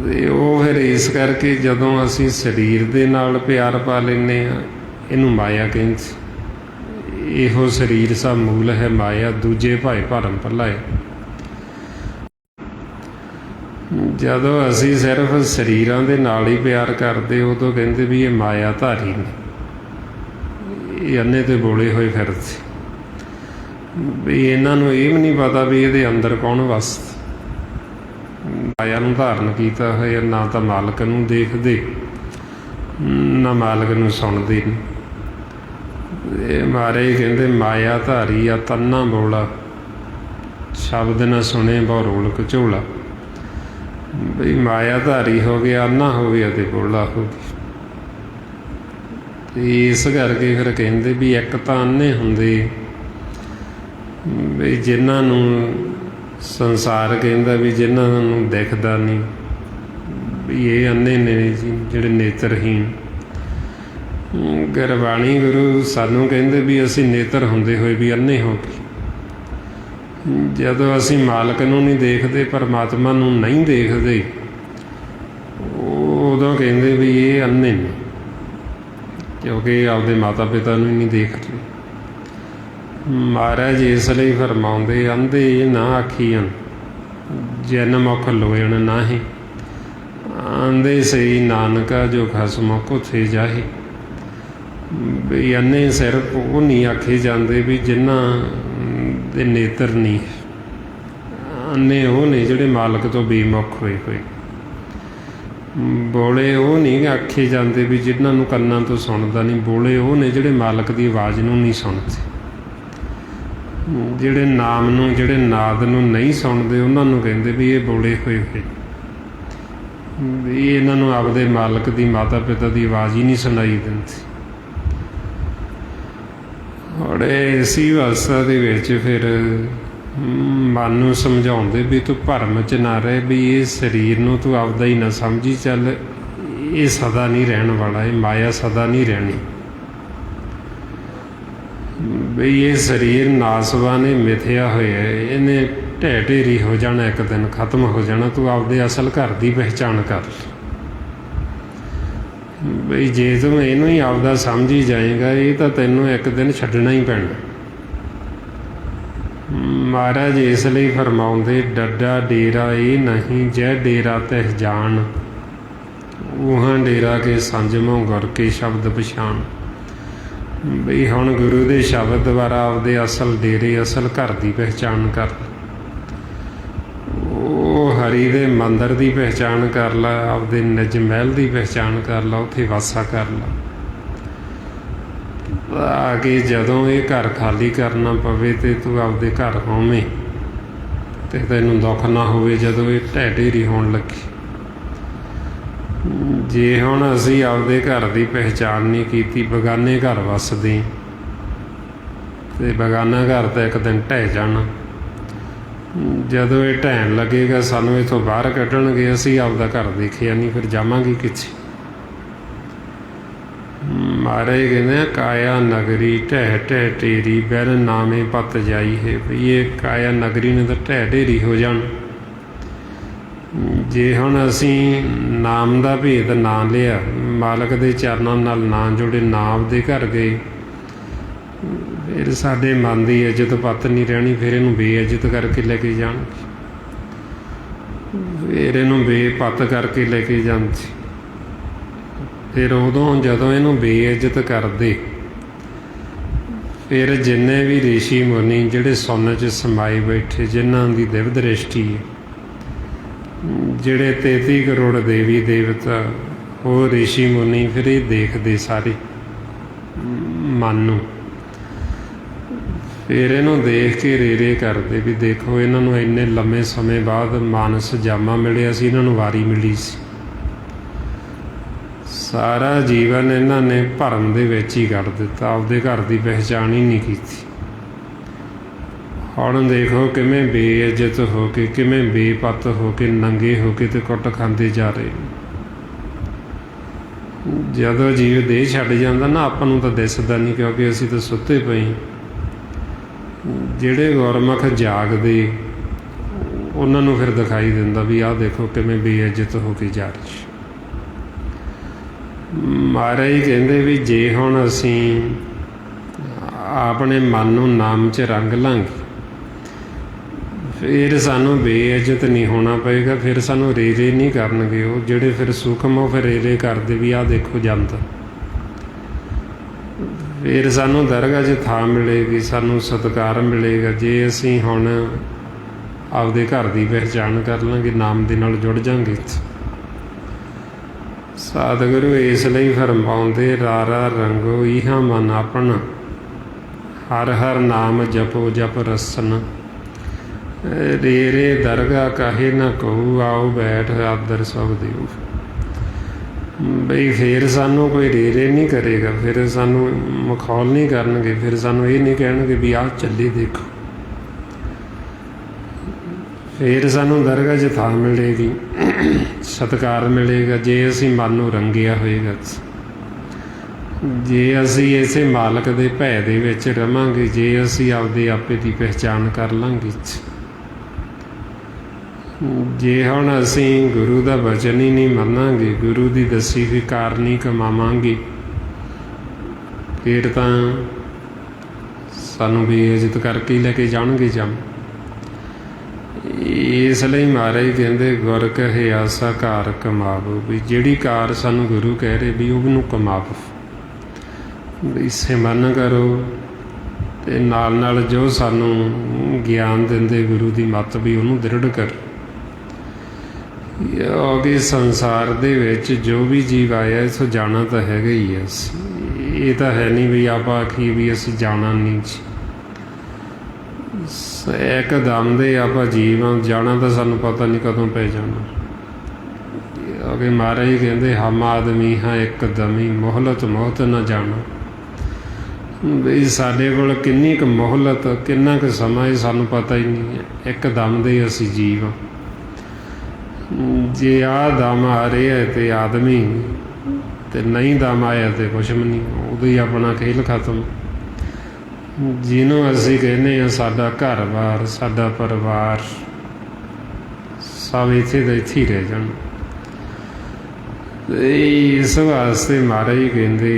ਅਤੇ ਉਹ ਫਿਰ ਇਸ ਕਰਕੇ ਜਦੋਂ ਅਸੀਂ ਸਰੀਰ ਦੇ ਨਾਲ ਪਿਆਰ ਪਾ ਲੈਂਦੇ ਹਾਂ, ਇਹਨੂੰ ਮਾਇਆ ਕਹਿੰਦੇ। ਇਹੋ ਸਰੀਰ ਸਭ ਮੂਲ ਹੈ ਮਾਇਆ, ਦੂਜੇ ਭਾਏ ਭਰਮ ਭਲਾਏ। ਜਦੋਂ ਅਸੀਂ ਸਿਰਫ ਸਰੀਰਾਂ ਦੇ ਨਾਲ ਹੀ ਪਿਆਰ ਕਰਦੇ, ਉਦੋਂ ਕਹਿੰਦੇ ਵੀ ਇਹ ਮਾਇਆ ਧਾਰੀ ਨੇ, ਇਹ ਅੰਨੇ ਤੇ ਬੋਲੇ ਹੋਏ ਫਿਰਦੇ। ਵੀ ਇਹਨਾਂ ਨੂੰ ਇਹ ਵੀ ਨਹੀਂ ਪਤਾ ਵੀ ਇਹਦੇ ਅੰਦਰ ਕੌਣ ਵਸਦਾ। ਮਾਇਆ ਨੂੰ ਧਾਰਨ ਕੀਤਾ ਹੋਇਆ, ਨਾ ਤਾਂ ਮਾਲਕ ਨੂੰ ਦੇਖਦੇ, ਨਾ ਮਾਲਕ ਨੂੰ ਸੁਣਦੇ ਨੇ। ਇਹ ਮਹਾਰਾਜ ਕਹਿੰਦੇ ਮਾਇਆ ਧਾਰੀ ਆ ਤੰਨਾ ਬੋਲਾ, ਸ਼ਬਦ ਨਾ ਸੁਣੇ ਬਹੁ ਰੋਲ ਕਚੋਲਾ। ਬਈ ਮਾਇਆ ਧਾਰੀ ਹੋ ਗਿਆ, ਅੰਨਾ ਹੋ ਗਿਆ ਅਤੇ ਬੋਲਾ ਹੋ ਗਿਆ। ਅਤੇ ਇਸ ਕਰਕੇ ਫਿਰ ਕਹਿੰਦੇ ਵੀ ਇੱਕ ਤਾਂ ਅੰਨੇ ਹੁੰਦੇ ਵੀ ਜਿਨ੍ਹਾਂ ਨੂੰ ਸੰਸਾਰ ਕਹਿੰਦਾ ਵੀ ਜਿਨ੍ਹਾਂ ਨੂੰ ਦਿਖਦਾ ਨਹੀਂ, ਵੀ ਇਹ ਅੰਨੇ ਨੇ ਜੀ, ਜਿਹੜੇ ਨੇਤਰਹੀਣ। ਗੁਰਬਾਣੀ ਗੁਰੂ ਸਾਨੂੰ ਕਹਿੰਦੇ ਵੀ ਅਸੀਂ ਨੇਤਰ ਹੁੰਦੇ ਹੋਏ ਵੀ ਅੰਨੇ ਹੋ ਗਏ। ਜਦੋਂ ਅਸੀਂ ਮਾਲਕ ਨੂੰ ਨਹੀਂ ਦੇਖਦੇ, ਪਰਮਾਤਮਾ ਨੂੰ ਨਹੀਂ ਦੇਖਦੇ, ਉਦੋਂ ਕਹਿੰਦੇ ਵੀ ਇਹ ਅੰਨੇ ਨੇ, ਕਿਉਂਕਿ ਆਪਦੇ ਮਾਤਾ ਪਿਤਾ ਨੂੰ ਹੀ ਨਹੀਂ ਦੇਖ ਰਹੇ। ਮਹਾਰਾਜ ਇਸ ਲਈ ਫਰਮਾਉਂਦੇ, ਅੰਧੇ ਨਾ ਆਖੀਆਂ ਜਿਨ ਮੁਖ ਲੋਇਣ ਨਾਹੀਂ, ਆਂਦੇ ਸਹੀ ਨਾਨਕਾ ਜੋ ਖਸਮ ਕੋਥੇ ਜਾਹੇ। ਵੀ ਅੰਨੇ ਸਿਰਫ ਉਹ ਨਹੀਂ ਆਖੇ ਜਾਂਦੇ ਵੀ ਜਿਨ੍ਹਾਂ ਦੇ ਨੇਤਰ ਨਹੀਂ। ਅੰਨੇ ਉਹ ਨੇ ਜਿਹੜੇ ਮਾਲਕ ਤੋਂ ਬੇਮੁਖ ਹੋਏ ਹੋਏ। ਬੋਲੇ ਉਹ ਨਹੀਂ ਆਖੇ ਜਾਂਦੇ ਵੀ ਜਿਨ੍ਹਾਂ ਨੂੰ ਕੰਨਾਂ ਤੋਂ ਸੁਣਦਾ ਨਹੀਂ। ਬੋਲੇ ਉਹ ਨੇ ਜਿਹੜੇ ਮਾਲਕ ਦੀ ਆਵਾਜ਼ ਨੂੰ ਨਹੀਂ ਸੁਣਦੇ, ਜਿਹੜੇ ਨਾਮ ਨੂੰ, ਜਿਹੜੇ ਨਾਦ ਨੂੰ ਨਹੀਂ ਸੁਣਦੇ, ਉਹਨਾਂ ਨੂੰ ਕਹਿੰਦੇ ਵੀ ਇਹ ਬੋਲੇ ਹੋਏ ਹੋਏ। ਵੀ ਇਹਨਾਂ ਨੂੰ ਆਪਦੇ ਮਾਲਕ ਦੀ, ਮਾਤਾ ਪਿਤਾ ਦੀ ਆਵਾਜ਼ ਹੀ ਨਹੀਂ ਸੁਣਾਈ ਦਿੰਦੀ। ਔਰ ਇਸੀ ਅਵਸਥਾ ਦੇ ਵਿੱਚ ਫਿਰ ਮਨ ਨੂੰ ਸਮਝਾਉਂਦੇ ਵੀ ਤੂੰ ਭਰਮ 'ਚ ਨਾ ਰਹੇ, ਵੀ ਇਹ ਸਰੀਰ ਨੂੰ ਤੂੰ ਆਪਦਾ ਹੀ ਨਾ ਸਮਝੀ ਚੱਲ, ਇਹ ਸਦਾ ਨਹੀਂ ਰਹਿਣ ਵਾਲਾ, ਇਹ ਮਾਇਆ ਸਦਾ ਨਹੀਂ ਰਹਿਣੀ। ਵੀ ਇਹ ਸਰੀਰ ਨਾਸਵਾਨ, ਇਹ ਮਿਥਿਆ ਹੋਇਆ, ਇਹਨੇ ਢਹਿ ਢੇਰੀ ਹੋ ਜਾਣਾ, ਇੱਕ ਦਿਨ ਖਤਮ ਹੋ ਜਾਣਾ। ਤੂੰ ਆਪਦੇ ਅਸਲ ਘਰ ਦੀ ਪਹਿਚਾਣ ਕਰ। ਬਈ ਜੇ ਤੂੰ ਇਹਨੂੰ ਹੀ ਆਪਦਾ ਸਮਝੀ ਜਾਏਗਾ, ਇਹ ਤਾਂ ਤੈਨੂੰ ਇੱਕ ਦਿਨ ਛੱਡਣਾ ਹੀ ਪੈਣਾ। महाराज इसलिए फरमाउंदे डड्डा डेरा ये नहीं जै डेरा तह जान उहां डेरा के संजमों गुर के शब्द पछाण। बई हुण गुरु के शब्द द्वारा आपदे असल डेरे असल घर की पहचान कर, हरी दे मंदिर की पहचान कर ला, आपदे निज महल की पहचान कर ला, उत्थे वासा कर ला। आगे जदों ये घर खाली करना पवे तो तू आपदे घर होवें ते तैनूं दुख ना होवे जदों ये ढह ढेरी होण लगी। जे हुण असीं आपदे घर की पहचान नहीं कीती, बगाने घर वसदे ते बगाना घर तो एक दिन ढह जाना। जदों ये ढहण लगेगा सानूं इथों बाहर कड्ढणगे, असीं आपदा घर देखिया नहीं, फिर जावांगे कित्थे। महाराज कहते काया नगरी ढह ढह ढेरी बैल नामे पत जाई है। भी ये काया नगरी ने तो ढह ढेरी हो जान जे हुण असीं नाम का भेद ना लिया, मालक के चरणों नाल ना जुड़े, ना आपदे घर गए, फिर साडे मन की इज्जत पत नहीं रहनी। फिर इनू बेइज्जत करके लेके जाणगे, फिर इनू बेपत करके लेके जाते। फिर उदों जदों इनू बेइज्जत करते, फिर जिन्ने भी ऋषि मुनि जिहड़े सुन च समाए बैठे, जिन्हां दी दिव दृष्टि है, जिहड़े 33 करोड़ देवी देवता वो ऋषि मुनि, फिर ये देखते सारे मन नूं, फिर इन्हूं देख के रेरे करते भी देखो इन्हां नूं इन्ने लंबे समय बाद मानस जामा मिलिया सी, इन्हां नूं वारी मिली सी। सारा जीवन इन्हां ने भरम दे विच ही कढ दिता, आपदे घर की पहचान ही नहीं की। हुण देखो किवें बेइज्जत हो के, किवें बेपत हो के, नंगे हो के ते कुट खांदे जा रहे। जदों जीव देह छड्ड जांदा ना, आपां नूं तां दिसदा नहीं, क्योंकि असीं तां सुत्ते पए। जिहड़े गुरमुख जागदे उन्हां नूं फिर दिखाई दिंदा भी आह देखो किवें बेइज्जत हो के जा रही। महाराज कहंदे भी जे हुण असीं अपने मन नूं नाम च रंग लांगे, फिर सानूं बेइज्जत नहीं होना पएगा, फिर सानूं रेरे नहीं करनगे वो जिहड़े फिर सूखम, वो फिर रेरे करदे भी आह देखो जांदा। फिर सानूं दरगाह 'च थां मिलेगी, सानूं सत्कार मिलेगा जे असीं हुण आपदे घर की पहचान कर लांगे, नाम दे नाल जुड़ जांगे। सतगुरु इसलिए फरमाउंदे रारा रंगो इहा मन अपना, हर हर नाम जपो जप रसन, रेरे दरगाह कहे न कहू, आओ बैठ आदर सब दिओ। बई फिर सानू कोई रेरे नहीं करेगा, फिर सानू मखौल नहीं करनगे, फिर सानू ये नहीं कहणगे भी आ चली देखो। फिर सानू दरगाह 'च थां मिलेगी, सत्कार मिलेगा जे असीं मन नूं रंगिया होएगा। जे असीं इसे मालक दे भै दे विच रवांगे, जे असीं आपदे आपे दी पहचान कर लांगे। जे हुण असीं गुरु दा वचन ही नहीं मन्नांगे, गुरु दी दसी हुई कार नहीं कमावांगे, फिर तां सानू बेइज्जत करके ही लैके जाणगे जम। इसलिए महाराज कहते गुर कहे आसा कार कमावो, भी जिहड़ी कार सानू गुरु कह रहे भी ਉਹਨੂੰ कमावो, भी सिमरन करो ते नाल नाल जो सानू ज्ञान दिंदे गुरु की मत भी ਉਹਨੂੰ दृढ़ करो। क्योंकि संसार दे विच जो भी जीव आया इथों जाना तो हैगा ही है, ये तो है नहीं भी आप आखी भी असीं जाना नहीं जी। एकदम दे आप जीव जाना तो सानू पता नहीं कदों पै जाना। क्योंकि महाराज कहते हम आदमी हाँ एकदम ही मोहलत मौत न जाना, भी साडे कोल किन्नी क मोहलत किन्ना क समा सानू पता ही नहीं है। एकदम दे असीं जीव जे आ दम आ रहा है तो आदमी, तो नहीं दम आया तो कुछ भी नहीं, उदों ही अपना खेल खत्म। जिन्हों असीं कहने साडा घर बार साडा परिवार सब इत्थे दा इत्थे ही रह जाण। इस वास्ते महाराज कहंदे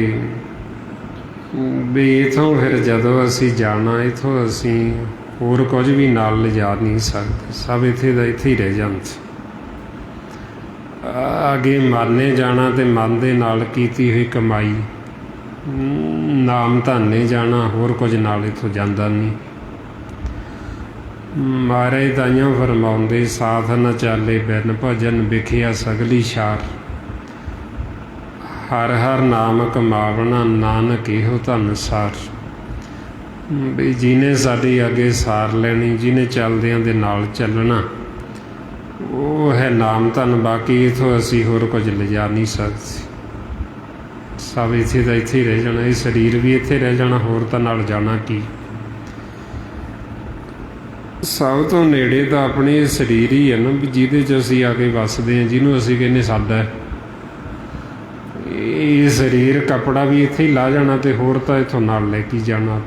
भी इथों फिर जदों असीं जाना, इथों असीं ਹੋਰ ਕੁਝ ਵੀ ਨਾਲ ਲਿਜਾ ਨਹੀਂ ਸਕਦੇ, ਸਭ ਇੱਥੇ ਦਾ ਇੱਥੇ ਹੀ ਰਹਿ ਜਾਂਦੇ। ਅੱਗੇ ਮਰਨੇ ਜਾਣਾ ਅਤੇ ਮਨ ਦੇ ਨਾਲ ਕੀਤੀ ਹੋਈ ਕਮਾਈ, ਨਾਮ ਧਾਨੇ ਜਾਣਾ, ਹੋਰ ਕੁਝ ਨਾਲ ਇੱਥੋਂ ਜਾਂਦਾ ਨਹੀਂ। ਮਹਾਰਾਜ ਤਾਈਆਂ ਫਰਮਾਉਂਦੇ, ਸਾਥ ਨਾ ਚਾਲੇ ਬਿਨ ਭਜਨ ਵਿਖਿਆ ਸਗਲੀ ਸ਼ਾਰ, ਹਰ ਹਰ ਨਾਮ ਕਮਾਵਣਾ ਨਾਨਕ ਇਹੋ ਧਨ ਸਾਰ। ਵੀ ਜਿਹਨੇ ਸਾਡੀ ਅੱਗੇ ਸਾਰ ਲੈਣੀ, ਜਿਹਨੇ ਚੱਲਦਿਆਂ ਦੇ ਨਾਲ ਚੱਲਣਾ, ਉਹ ਹੈ ਨਾਮ ਧਨ। ਬਾਕੀ ਇੱਥੋਂ ਅਸੀਂ ਹੋਰ ਕੁਝ ਲਿਜਾ ਨਹੀਂ ਸਕਦੇ, ਸਭ ਇੱਥੇ ਦਾ ਇੱਥੇ ਹੀ ਰਹਿ ਜਾਣਾ। ਇਹ ਸਰੀਰ ਵੀ ਇੱਥੇ ਰਹਿ ਜਾਣਾ, ਹੋਰ ਤਾਂ ਨਾਲ ਜਾਣਾ ਕੀ। ਸਭ ਤੋਂ ਨੇੜੇ ਤਾਂ ਆਪਣੇ ਸਰੀਰ ਹੀ ਹੈ ਨਾ, ਵੀ ਜਿਹਦੇ 'ਚ ਅਸੀਂ ਆ ਕੇ ਵੱਸਦੇ ਹਾਂ, ਜਿਹਨੂੰ ਅਸੀਂ ਕਹਿੰਦੇ ਸਾਡਾ। ਇਹ ਸਰੀਰ ਕੱਪੜਾ ਵੀ ਇੱਥੇ ਹੀ ਲਾ ਜਾਣਾ, ਅਤੇ ਹੋਰ ਤਾਂ ਇੱਥੋਂ ਨਾਲ ਲੈ ਕੇ ਜਾਣਾ।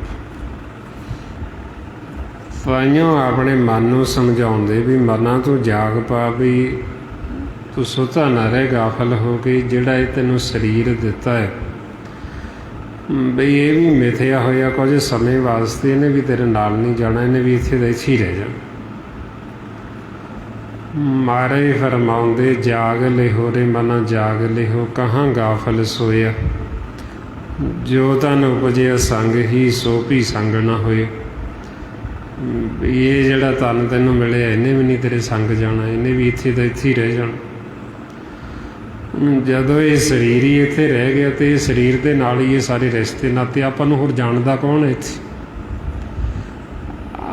ਤਾਈਓ ਆਪਣੇ ਮਨ ਨੂੰ ਸਮਝਾਉਂਦੇ ਵੀ ਮਨਾਂ ਤੋਂ ਜਾਗ ਪਾ, ਵੀ ਤੂੰ ਸੁੱਤਾ ਨਾ ਰਹਿ ਗਾਫਲ ਹੋ ਕੇ। ਜਿਹੜਾ ਇਹ ਤੈਨੂੰ ਸਰੀਰ ਦਿੱਤਾ ਹੈ, ਬਈ ਇਹ ਵੀ ਮਿਥਿਆ ਹੋਇਆ ਕੁਝ ਸਮੇਂ ਵਾਸਤੇ, ਇਹਨੇ ਵੀ ਤੇਰੇ ਨਾਲ ਨਹੀਂ ਜਾਣਾ, ਇਹਨੇ ਵੀ ਇੱਥੇ ਦਾ ਇੱਥੇ ਹੀ ਰਹਿ ਜਾਣਾ। ਮਹਾਰਾਜ ਫਰਮਾਉਂਦੇ, ਜਾਗ ਲਿਹੋ ਰੇ ਮਨਾ ਜਾਗ ਲਿਹੋ, ਕਹਾਂ ਗਾਫਲ ਸੋਇਆ। ਜੋ ਤਨ ਉਪਜਿਆ ਸੰਗ ਹੀ, ਸੋ ਵੀ ਸੰਗ ਨਾ ਹੋਏ। ਇਹ ਜਿਹੜਾ ਤਨ ਤੈਨੂੰ ਮਿਲਿਆ, ਇਹਨੇ ਵੀ ਨਹੀਂ ਤੇਰੇ ਸੰਗ ਜਾਣਾ, ਇਹਨੇ ਵੀ ਇੱਥੇ ਦਾ ਇੱਥੇ ਹੀ ਰਹਿ ਜਾਣਾ। ਜਦੋਂ ਇਹ ਸਰੀਰ ਹੀ ਇੱਥੇ ਰਹਿ ਗਿਆ, ਅਤੇ ਇਹ ਸਰੀਰ ਦੇ ਨਾਲ ਹੀ ਇਹ ਸਾਰੇ ਰਿਸ਼ਤੇ ਨਾਤੇ, ਆਪਾਂ ਨੂੰ ਹੋਰ ਜਾਣਦਾ ਕੌਣ ਹੈ ਇੱਥੇ।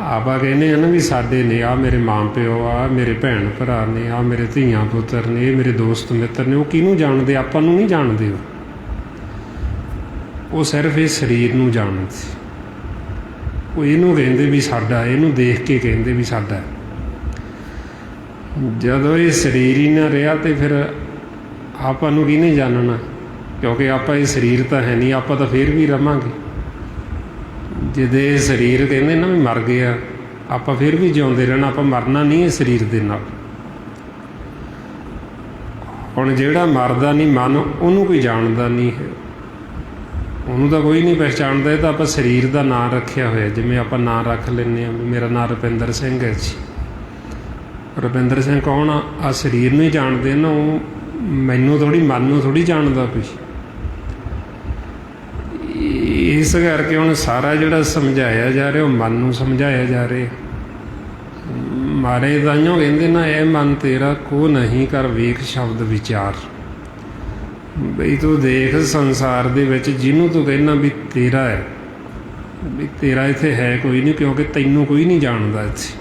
ਆਪਾਂ ਕਹਿੰਦੇ ਹਾਂ ਨਾ ਵੀ ਸਾਡੇ ਨੇ, ਆਹ ਮੇਰੇ ਮਾਂ ਪਿਓ, ਆਹ ਮੇਰੇ ਭੈਣ ਭਰਾ ਨੇ, ਆਹ ਮੇਰੇ ਧੀਆਂ ਪੁੱਤਰ ਨੇ, ਇਹ ਮੇਰੇ ਦੋਸਤ ਮਿੱਤਰ ਨੇ। ਉਹ ਕਿਹਨੂੰ ਜਾਣਦੇ? ਆਪਾਂ ਨੂੰ ਨਹੀਂ ਜਾਣਦੇ। ਉਹ ਸਿਰਫ ਇਹ ਸਰੀਰ ਨੂੰ ਜਾਣਦੇ। ਉਹ ਇਹਨੂੰ ਕਹਿੰਦੇ ਵੀ ਸਾਡਾ, ਇਹਨੂੰ ਦੇਖ ਕੇ ਕਹਿੰਦੇ ਵੀ ਸਾਡਾ। ਜਦੋਂ ਇਹ ਸਰੀਰ ਹੀ ਨਾ ਰਿਹਾ, ਅਤੇ ਫਿਰ ਆਪਾਂ ਨੂੰ ਕਿਹਨੇ ਜਾਣਨਾ? ਕਿਉਂਕਿ ਆਪਾਂ ਇਹ ਸਰੀਰ ਤਾਂ ਹੈ ਨਹੀਂ, ਆਪਾਂ ਤਾਂ ਫਿਰ ਵੀ ਰਵਾਂਗੇ। ਜਿਹਦੇ ਇਹ ਸਰੀਰ ਕਹਿੰਦੇ ਨਾ ਵੀ ਮਰ ਗਿਆ, ਆਪਾਂ ਫਿਰ ਵੀ ਜਿਉਂਦੇ ਰਹਿਣਾ, ਆਪਾਂ ਮਰਨਾ ਨਹੀਂ ਇਹ ਸਰੀਰ ਦੇ ਨਾਲ। ਹੁਣ ਜਿਹੜਾ ਮਰਦਾ ਨਹੀਂ ਮਨ, ਉਹਨੂੰ ਕੋਈ ਜਾਣਦਾ ਨਹੀਂ ਹੈ, ਉਹਨੂੰ ਤਾਂ ਕੋਈ ਨਹੀਂ ਪਹਿਚਾਣਦਾ। ਇਹ ਤਾਂ ਆਪਾਂ ਸਰੀਰ ਦਾ ਨਾਂ ਰੱਖਿਆ ਹੋਇਆ, ਜਿਵੇਂ ਆਪਾਂ ਨਾਂ ਰੱਖ ਲੈਂਦੇ ਹਾਂ, ਮੇਰਾ ਨਾਂ ਰੁਪਿੰਦਰ ਸਿੰਘ ਹੈ ਜੀ। ਰੁਪਿੰਦਰ ਸਿੰਘ ਕੌਣ ਆ? ਆਹ ਸਰੀਰ ਨੂੰ ਹੀ ਜਾਣਦੇ ਨਾ, ਉਹ ਮੈਨੂੰ ਥੋੜ੍ਹੀ, ਮਨ ਨੂੰ ਥੋੜ੍ਹੀ ਜਾਣਦਾ ਕੋਈ। ਇਸ ਕਰਕੇ ਹੁਣ ਸਾਰਾ ਜਿਹੜਾ ਸਮਝਾਇਆ ਜਾ ਰਿਹਾ, ਉਹ ਮਨ ਨੂੰ ਸਮਝਾਇਆ ਜਾ ਰਿਹਾ। ਮਾਰੇ ਤਾਈਓ ਕਹਿੰਦੇ ਨਾ, ਇਹ ਮਨ ਤੇਰਾ ਕੋ ਨਹੀਂ ਕਰ ਵੇਖ ਸ਼ਬਦ ਵਿਚਾਰ। ਬਈ ਤੂੰ ਦੇਖ ਸੰਸਾਰ ਦੇ ਵਿੱਚ ਜਿਹਨੂੰ ਤੂੰ ਕਹਿੰਦਾ ਵੀ ਤੇਰਾ ਹੈ, ਵੀ ਤੇਰਾ ਇੱਥੇ ਹੈ ਕੋਈ ਨਹੀਂ, ਕਿਉਂਕਿ ਤੈਨੂੰ ਕੋਈ ਨਹੀਂ ਜਾਣਦਾ ਇੱਥੇ।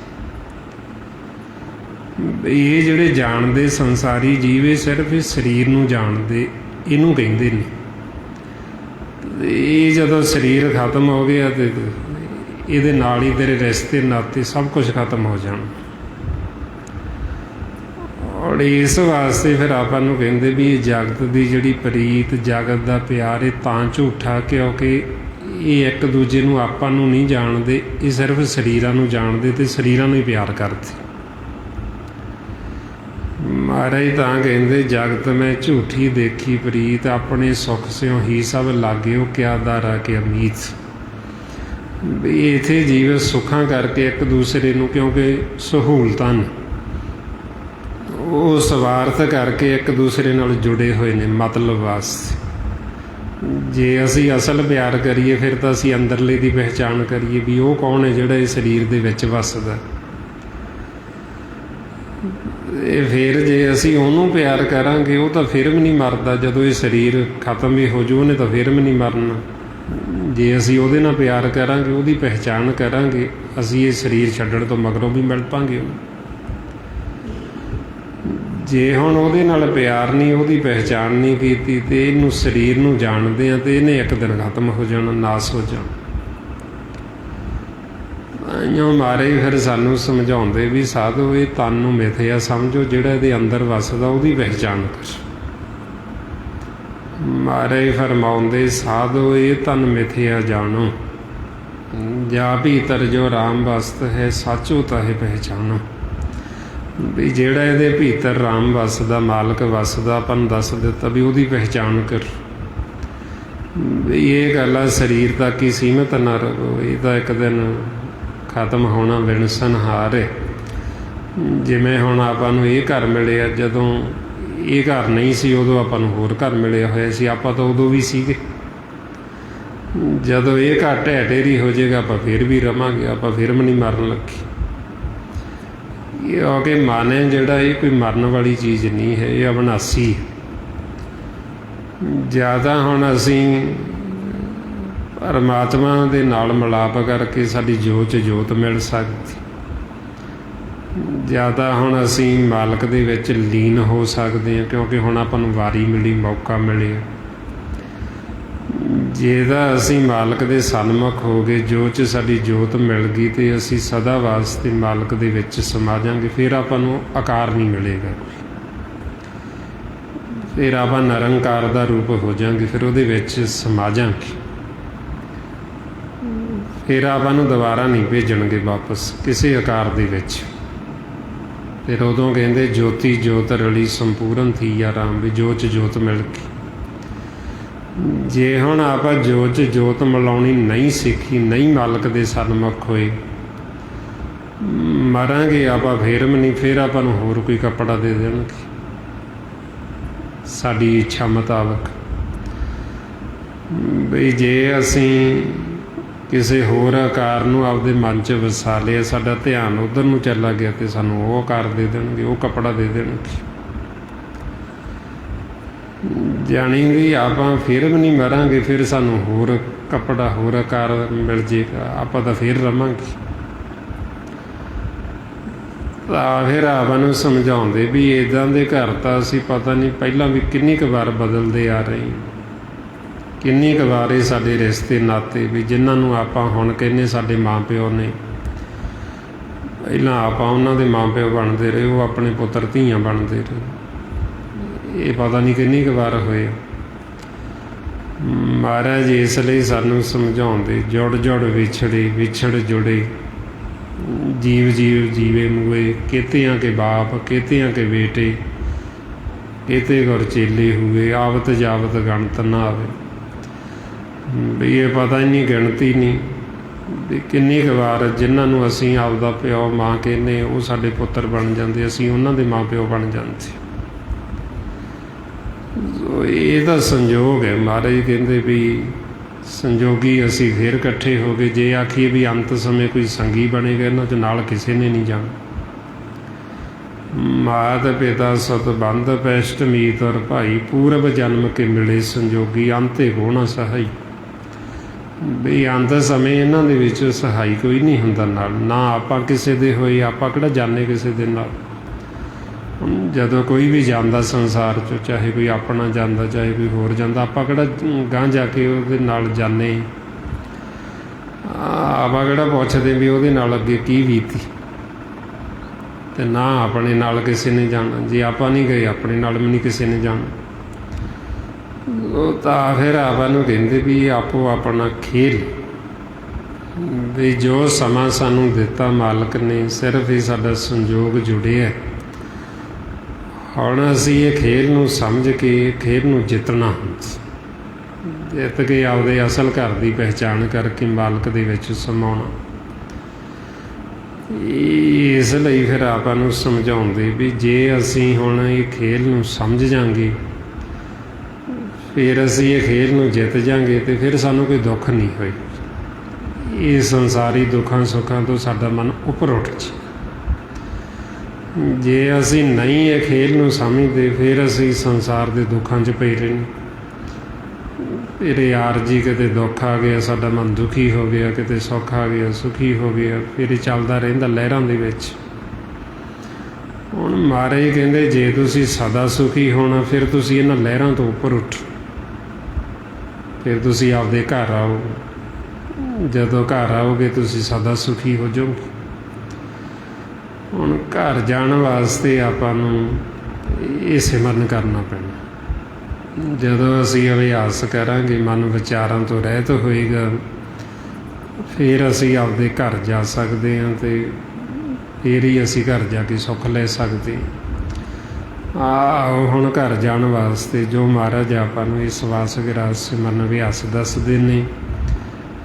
ਬਈ ਇਹ ਜਿਹੜੇ ਜਾਣਦੇ ਸੰਸਾਰੀ ਜੀਵ, ਇਹ ਸਿਰਫ ਇਹ ਸਰੀਰ ਨੂੰ ਜਾਣਦੇ, ਇਹਨੂੰ ਕਹਿੰਦੇ ਨੇ। ਇਹ ਜਦੋਂ ਸਰੀਰ ਖਤਮ ਹੋ ਗਿਆ, ਅਤੇ ਇਹਦੇ ਨਾਲ ਹੀ ਤੇਰੇ ਰਿਸ਼ਤੇ ਨਾਤੇ ਸਭ ਕੁਝ ਖਤਮ ਹੋ ਜਾਣਾ। ਔਰ ਇਸ ਵਾਸਤੇ ਫਿਰ ਆਪਾਂ ਨੂੰ ਕਹਿੰਦੇ ਵੀ ਇਹ ਜਗਤ ਦੀ ਜਿਹੜੀ ਪ੍ਰੀਤ, ਜਗਤ ਦਾ ਪਿਆਰ, ਇਹ ਤਾਂ ਝੂਠਾ ਕਿਉਂਕਿ ਇਹ ਇੱਕ ਦੂਜੇ ਨੂੰ, ਆਪਾਂ ਨੂੰ ਨਹੀਂ ਜਾਣਦੇ। ਇਹ ਸਿਰਫ ਸਰੀਰਾਂ ਨੂੰ ਜਾਣਦੇ ਅਤੇ ਸਰੀਰਾਂ ਨੂੰ ਹੀ ਪਿਆਰ ਕਰਦੇ। ਮਹਾਰਾਜ ਤਾਂ ਕਹਿੰਦੇ, ਜਗਤ ਮੈਂ ਝੂਠੀ ਦੇਖੀ ਪ੍ਰੀਤ, ਆਪਣੇ ਸੁੱਖ ਸਿਓ ਹੀ ਸਭ ਲਾਗਿਓ, ਕਿਆ ਦਾਰਾ ਕੇ ਅਮੀਤ। ਵੀ ਇੱਥੇ ਜੀਵ ਸੁੱਖਾਂ ਕਰਕੇ ਇੱਕ ਦੂਸਰੇ ਨੂੰ, ਕਿਉਂਕਿ ਸਹੂਲਤਾਂ ਨੇ, ਉਹ ਸਵਾਰਥ ਕਰਕੇ ਇੱਕ ਦੂਸਰੇ ਨਾਲ ਜੁੜੇ ਹੋਏ ਨੇ ਮਤਲਬ ਵਾਸਤੇ। ਜੇ ਅਸੀਂ ਅਸਲ ਪਿਆਰ ਕਰੀਏ, ਫਿਰ ਤਾਂ ਅਸੀਂ ਅੰਦਰਲੇ ਦੀ ਪਹਿਚਾਣ ਕਰੀਏ ਵੀ ਉਹ ਕੌਣ ਹੈ ਜਿਹੜਾ ਇਹ ਸਰੀਰ ਦੇ ਵਿੱਚ ਵੱਸਦਾ। ਇਹ ਫਿਰ ਜੇ ਅਸੀਂ ਉਹਨੂੰ ਪਿਆਰ ਕਰਾਂਗੇ, ਉਹ ਤਾਂ ਫਿਰ ਵੀ ਨਹੀਂ ਮਰਦਾ। ਜਦੋਂ ਇਹ ਸਰੀਰ ਖਤਮ ਵੀ ਹੋ ਜਾਊ, ਉਹਨੇ ਤਾਂ ਫਿਰ ਵੀ ਨਹੀਂ ਮਰਨਾ। ਜੇ ਅਸੀਂ ਉਹਦੇ ਨਾਲ ਪਿਆਰ ਕਰਾਂਗੇ, ਉਹਦੀ ਪਹਿਚਾਣ ਕਰਾਂਗੇ, ਅਸੀਂ ਇਹ ਸਰੀਰ ਛੱਡਣ ਤੋਂ ਮਗਰੋਂ ਵੀ ਮਿਲ ਪਾਂਗੇ। ਜੇ ਹੁਣ ਉਹਦੇ ਨਾਲ ਪਿਆਰ ਨਹੀਂ, ਉਹਦੀ ਪਹਿਚਾਣ ਨਹੀਂ ਕੀਤੀ, ਅਤੇ ਇਹਨੂੰ ਸਰੀਰ ਨੂੰ ਜਾਣਦੇ ਹਾਂ, ਅਤੇ ਇਹਨੇ ਇੱਕ ਦਿਨ ਖਤਮ ਹੋ ਜਾਣਾ, ਨਾਸ ਹੋ ਜਾਣਾ। ਇਉਂ ਮਾਰੇ ਫਿਰ ਸਾਨੂੰ ਸਮਝਾਉਂਦੇ ਵੀ ਸਾਧੂ, ਇਹ ਤਨ ਨੂੰ ਮਿਥਿਆ ਸਮਝੋ, ਜਿਹੜਾ ਇਹਦੇ ਅੰਦਰ ਵੱਸਦਾ ਉਹਦੀ ਪਹਿਚਾਣ ਕਰ। ਮਾਰੇ ਫਰਮਾਉਂਦੇ, ਸਾਧੂ ਇਹ ਤਨ ਮਿਥਿਆ ਜਾਣੋ, ਜਾ ਭੀਤਰ ਜੋ ਰਾਮ ਵਸਤ ਹੈ, ਸਾਚੋ ਤਾਹੇ ਪਹਿਚਾਨੋ। ਵੀ ਜਿਹੜਾ ਇਹਦੇ ਭੀਤਰ ਰਾਮ ਵੱਸਦਾ, ਮਾਲਕ ਵੱਸਦਾ, ਆਪਾਂ ਨੂੰ ਦੱਸ ਦਿੱਤਾ ਵੀ ਉਹਦੀ ਪਹਿਚਾਣ ਕਰ। ਵੀ ਇਹ ਗੱਲ ਆ, ਸਰੀਰ ਤੱਕ ਹੀ ਸੀਮਿਤ ਨਾ ਰਹੋ, ਇਹ ਤਾਂ ਇੱਕ ਦਿਨ ਖਤਮ ਹੋਣਾ ਵਿਣਸਨਹਾਰ। ਜਿਵੇਂ ਹੁਣ ਆਪਾਂ ਨੂੰ ਇਹ ਘਰ ਮਿਲਿਆ, ਜਦੋਂ ਇਹ ਘਰ ਨਹੀਂ ਸੀ ਉਦੋਂ ਆਪਾਂ ਨੂੰ ਹੋਰ ਘਰ ਮਿਲਿਆ ਹੋਇਆ ਸੀ, ਆਪਾਂ ਤਾਂ ਉਦੋਂ ਵੀ ਸੀਗੇ। ਜਦੋਂ ਇਹ ਘਰ ਢਹਿ ਢੇਰੀ ਹੋ ਜਾਏਗਾ ਆਪਾਂ ਫਿਰ ਵੀ ਰਵਾਂਗੇ, ਆਪਾਂ ਫਿਰ ਵੀ ਨਹੀਂ ਮਰਨ ਲੱਗੇ। ਕਿਉਂਕਿ ਮਨ ਹੈ ਜਿਹੜਾ, ਇਹ ਕੋਈ ਮਰਨ ਵਾਲੀ ਚੀਜ਼ ਨਹੀਂ ਹੈ, ਇਹ ਅਵਿਨਾਸ਼ੀ ਹੈ। ਜ਼ਿਆਦਾ ਹੁਣ ਅਸੀਂ ਪਰਮਾਤਮਾ ਦੇ ਨਾਲ ਮਿਲਾਪ ਕਰਕੇ ਸਾਡੀ ਜੋਤ 'ਚ ਜੋਤ ਮਿਲ ਸਕਦੀ, ਜ਼ਿਆਦਾ ਹੁਣ ਅਸੀਂ ਮਾਲਕ ਦੇ ਵਿੱਚ ਲੀਨ ਹੋ ਸਕਦੇ ਹਾਂ, ਕਿਉਂਕਿ ਹੁਣ ਆਪਾਂ ਨੂੰ ਵਾਰੀ ਮਿਲੀ, ਮੌਕਾ ਮਿਲਿਆ। ਜੇ ਤਾਂ ਅਸੀਂ ਮਾਲਕ ਦੇ ਸਨਮੁਖ ਹੋ ਗਏ, ਜੋਤ 'ਚ ਸਾਡੀ ਜੋਤ ਮਿਲ ਗਈ ਅਤੇ ਅਸੀਂ ਸਦਾ ਵਾਸਤੇ ਮਾਲਕ ਦੇ ਵਿੱਚ ਸਮਾ ਜਾਵਾਂਗੇ। ਫਿਰ ਆਪਾਂ ਨੂੰ ਆਕਾਰ ਨਹੀਂ ਮਿਲੇਗਾ, ਫਿਰ ਆਪਾਂ ਨਿਰੰਕਾਰ ਦਾ ਰੂਪ ਹੋ ਜਾਵਾਂਗੇ, ਫਿਰ ਉਹਦੇ ਵਿੱਚ ਸਮਾ ਜਾਵਾਂਗੇ। ਫਿਰ ਆਪਾਂ ਨੂੰ ਦੁਬਾਰਾ ਨਹੀਂ ਭੇਜਣਗੇ ਵਾਪਸ ਕਿਸੇ ਆਕਾਰ ਦੇ ਵਿੱਚ। ਫਿਰ ਉਦੋਂ ਕਹਿੰਦੇ ਜੋਤੀ ਜੋਤ ਰਲੀ ਸੰਪੂਰਨ ਥੀ ਆ ਰਾਮ, ਵੀ ਜੋਤ 'ਚ ਜੋਤ ਮਿਲ ਗਈ। ਜੇ ਹੁਣ ਆਪਾਂ ਜੋਤ 'ਚ ਜੋਤ ਮਿਲਾਉਣੀ ਨਹੀਂ ਸਿੱਖੀ, ਨਹੀਂ ਮਾਲਕ ਦੇ ਸਨਮੁਖ ਹੋਏ, ਮਰਾਂਗੇ ਆਪਾਂ ਫਿਰ ਵੀ ਨਹੀਂ। ਫਿਰ ਆਪਾਂ ਨੂੰ ਹੋਰ ਕੋਈ ਕੱਪੜਾ ਦੇ ਦੇਣਗੇ ਸਾਡੀ ਇੱਛਾ ਮੁਤਾਬਕ। ਬਈ ਜੇ ਅਸੀਂ ਕਿਸੇ ਹੋਰ ਆਕਾਰ ਨੂੰ ਆਪਦੇ ਮਨ 'ਚ ਵਸਾ ਲਿਆ, ਸਾਡਾ ਧਿਆਨ ਉੱਧਰ ਨੂੰ ਚਲਾ ਗਿਆ, ਅਤੇ ਸਾਨੂੰ ਉਹ ਆਕਾਰ ਦੇ ਦੇਣਗੇ, ਉਹ ਕੱਪੜਾ ਦੇ ਦੇਣਗੇ। ਜਾਣੀ ਵੀ ਆਪਾਂ ਫਿਰ ਵੀ ਨਹੀਂ ਮਰਾਂਗੇ, ਫਿਰ ਸਾਨੂੰ ਹੋਰ ਕੱਪੜਾ, ਹੋਰ ਆਕਾਰ ਮਿਲ ਜੇਗਾ, ਆਪਾਂ ਤਾਂ ਫਿਰ ਰਵਾਂਗੇ। ਤਾਂ ਫਿਰ ਆਪਾਂ ਨੂੰ ਸਮਝਾਉਂਦੇ ਵੀ ਇੱਦਾਂ ਦੇ ਘਰ ਤਾਂ ਅਸੀਂ ਪਤਾ ਨਹੀਂ ਪਹਿਲਾਂ ਵੀ ਕਿੰਨੀ ਕੁ ਵਾਰ ਬਦਲਦੇ ਆ ਰਹੇ, ਕਿੰਨੀ ਕੁ ਵਾਰ ਇਹ ਸਾਡੇ ਰਿਸ਼ਤੇ ਨਾਤੇ ਵੀ ਜਿਨ੍ਹਾਂ ਨੂੰ ਆਪਾਂ ਹੁਣ ਕਹਿੰਦੇ ਸਾਡੇ ਮਾਂ ਪਿਓ ਨੇ, ਪਹਿਲਾਂ ਆਪਾਂ ਉਹਨਾਂ ਦੇ ਮਾਂ ਪਿਓ ਬਣਦੇ ਰਹੇ, ਉਹ ਆਪਣੇ ਪੁੱਤਰ ਧੀਆਂ ਬਣਦੇ ਰਹੇ। ਇਹ ਪਤਾ ਨਹੀਂ ਕਿੰਨੀ ਕੁ ਵਾਰ ਹੋਏ। ਮਹਾਰਾਜ ਇਸ ਲਈ ਸਾਨੂੰ ਸਮਝਾਉਂਦੇ, ਜੁੜ ਜੁੜ ਵਿਛੜੇ, ਵਿਛੜ ਜੁੜੇ, ਜੀਵ ਜੀਵ ਜੀਵੇ ਮੂਏ, ਕੇਤਿਆਂ ਕੇ ਬਾਪ ਕੇਤਿਆਂ ਕੇ ਬੇਟੇ, ਕੇਤੇ ਗੁਰ ਚੇਲੇ ਹੋਏ, ਆਵਤ ਜਾਵਤ ਗਣਤ ਨਾ ਆਵੇ। ਵੀ ਇਹ ਪਤਾ ਹੀ ਨਹੀਂ, ਗਿਣਤੀ ਨਹੀਂ ਵੀ ਕਿੰਨੀ ਕੁ ਵਾਰ ਜਿਨ੍ਹਾਂ ਨੂੰ ਅਸੀਂ ਆਪਦਾ ਪਿਓ ਮਾਂ ਕਹਿੰਦੇ, ਉਹ ਸਾਡੇ ਪੁੱਤਰ ਬਣ ਜਾਂਦੇ, ਅਸੀਂ ਉਹਨਾਂ ਦੇ ਮਾਂ ਪਿਓ ਬਣ ਜਾਂਦੇ। ਇਹ ਤਾਂ ਸੰਜੋਗ ਹੈ। ਮਹਾਰਾਜ ਕਹਿੰਦੇ ਵੀ ਸੰਜੋਗੀ ਅਸੀਂ ਫਿਰ ਇਕੱਠੇ ਹੋ ਗਏ। ਜੇ ਆਖੀਏ ਵੀ ਅੰਤ ਸਮੇਂ ਕੋਈ ਸੰਗੀ ਬਣੇਗਾ, ਇਹਨਾਂ 'ਚ ਨਾਲ ਕਿਸੇ ਨੇ ਨਹੀਂ ਜਾਣਾ। ਮਾਤ ਪਿਤਾ ਸਤਬੰਧ ਪੈਸ਼ਟ ਮੀਤ ਔਰ ਭਾਈ, ਪੂਰਬ ਜਨਮ ਕੇ ਮਿਲੇ ਸੰਜੋਗੀ, ਅੰਤੇ ਕੋ ਨਾ ਸਹਾਈ। ਵੀ ਅੰਤ ਸਮੇਂ ਇਹਨਾਂ ਦੇ ਵਿੱਚ ਸਹਾਈ ਕੋਈ ਨਹੀਂ ਹੁੰਦਾ ਨਾਲ, ਨਾ ਆਪਾਂ ਕਿਸੇ ਦੇ ਹੋਏ, ਆਪਾਂ ਕਿਹੜਾ ਜਾਣੇ ਕਿਸੇ ਦੇ ਨਾਲ। ਜਦੋਂ ਕੋਈ ਵੀ ਜਾਂਦਾ ਸੰਸਾਰ 'ਚ, ਚਾਹੇ ਕੋਈ ਆਪਣਾ ਜਾਂਦਾ, ਚਾਹੇ ਕੋਈ ਹੋਰ ਜਾਂਦਾ, ਆਪਾਂ ਕਿਹੜਾ ਗਾਂਹ ਜਾ ਕੇ ਉਹਦੇ ਨਾਲ ਜਾਂਦੇ, ਆਪਾਂ ਕਿਹੜਾ ਪੁੱਛਦੇ ਵੀ ਉਹਦੇ ਨਾਲ ਅੱਗੇ ਕੀ ਬੀਤੀ। ਅਤੇ ਨਾ ਆਪਣੇ ਨਾਲ ਕਿਸੇ ਨੇ ਜਾਣਾ, ਜੇ ਆਪਾਂ ਨਹੀਂ ਗਏ ਆਪਣੇ ਨਾਲ ਵੀ ਨਹੀਂ ਕਿਸੇ ਨੇ ਜਾਣਾ। ਉਹ ਤਾਂ ਫਿਰ ਆਪਾਂ ਨੂੰ ਕਹਿੰਦੇ ਵੀ ਆਪੋ ਆਪਣਾ ਖੇਲ, ਵੀ ਜੋ ਸਮਾਂ ਸਾਨੂੰ ਦਿੱਤਾ ਮਾਲਕ ਨੇ, ਸਿਰਫ ਹੀ ਸਾਡਾ ਸੰਜੋਗ ਜੁੜਿਆ। ਹੁਣ ਅਸੀਂ ਇਹ ਖੇਲ ਨੂੰ ਸਮਝ ਕੇ ਖੇਲ ਨੂੰ ਜਿੱਤਣਾ, ਜਿੱਤ ਕੇ ਆਪਦੇ ਅਸਲ ਘਰ ਦੀ ਪਹਿਚਾਣ ਕਰਕੇ ਮਾਲਕ ਦੇ ਵਿੱਚ ਸਮਾਉਣਾ। ਇਸ ਲਈ ਫਿਰ ਆਪਾਂ ਨੂੰ ਸਮਝਾਉਂਦੇ ਵੀ ਜੇ ਅਸੀਂ ਹੁਣ ਇਹ ਖੇਲ ਨੂੰ ਸਮਝ ਜਾਵਾਂਗੇ, ਫਿਰ ਅਸੀਂ ਇਹ ਖੇਲ ਨੂੰ ਜਿੱਤ ਜਾਵਾਂਗੇ, ਅਤੇ ਫਿਰ ਸਾਨੂੰ ਕੋਈ ਦੁੱਖ ਨਹੀਂ ਹੋਏ। ਇਹ ਸੰਸਾਰੀ ਦੁੱਖਾਂ ਸੁੱਖਾਂ ਤੋਂ ਸਾਡਾ ਮਨ ਉੱਪਰ ਉੱਠ ਜੇ। ਜੇ ਅਸੀਂ ਨਹੀਂ ਇਹ ਖੇਲ ਨੂੰ ਸਮਝਦੇ, ਫਿਰ ਅਸੀਂ ਸੰਸਾਰ ਦੇ ਦੁੱਖਾਂ 'ਚ ਪਏ ਰਹਿੰਦੇ। ਫਿਰ ਯਾਰ ਜੀ ਕਿਤੇ ਦੁੱਖ ਆ ਗਿਆ, ਸਾਡਾ ਮਨ ਦੁਖੀ ਹੋ ਗਿਆ, ਕਿਤੇ ਸੁੱਖ ਆ ਗਿਆ, ਸੁਖੀ ਹੋ ਗਿਆ, ਫਿਰ ਇਹ ਚੱਲਦਾ ਰਹਿੰਦਾ ਲਹਿਰਾਂ ਦੇ ਵਿੱਚ। ਹੁਣ ਮਹਾਰਾਜ ਕਹਿੰਦੇ ਜੇ ਤੁਸੀਂ ਸਦਾ ਸੁਖੀ ਹੋਣਾ, ਫਿਰ ਤੁਸੀਂ ਇਹਨਾਂ ਲਹਿਰਾਂ ਤੋਂ ਉੱਪਰ ਉੱਠੋ, ਫਿਰ ਤੁਸੀਂ ਆਪਦੇ ਘਰ ਆਓ। ਜਦੋਂ ਘਰ ਆਓਗੇ ਤੁਸੀਂ ਸਦਾ ਸੁਖੀ ਹੋ ਜਾਓਗੇ। ਹੁਣ ਘਰ ਜਾਣ ਵਾਸਤੇ ਆਪਾਂ ਨੂੰ ਇਹ ਸਿਮਰਨ ਕਰਨਾ ਪੈਣਾ। ਜਦੋਂ ਅਸੀਂ ਅਭਿਆਸ ਕਰਾਂਗੇ, ਮਨ ਵਿਚਾਰਾਂ ਤੋਂ ਰਹਿਤ ਹੋਏਗਾ, ਫਿਰ ਅਸੀਂ ਆਪਦੇ ਘਰ ਜਾ ਸਕਦੇ ਹਾਂ, ਅਤੇ ਫਿਰ ਹੀ ਅਸੀਂ ਘਰ ਜਾ ਕੇ ਸੁੱਖ ਲੈ ਸਕਦੇ। ਹੁਣ ਘਰ ਜਾਣ ਵਾਸਤੇ ਜੋ ਮਹਾਰਾਜ ਆਪਾਂ ਨੂੰ ਇਸ ਵਾਸ ਵਿਰਾਸ ਸਿਮਰਨ ਅਭਿਆਸ ਦੱਸਦੇ ਨੇ,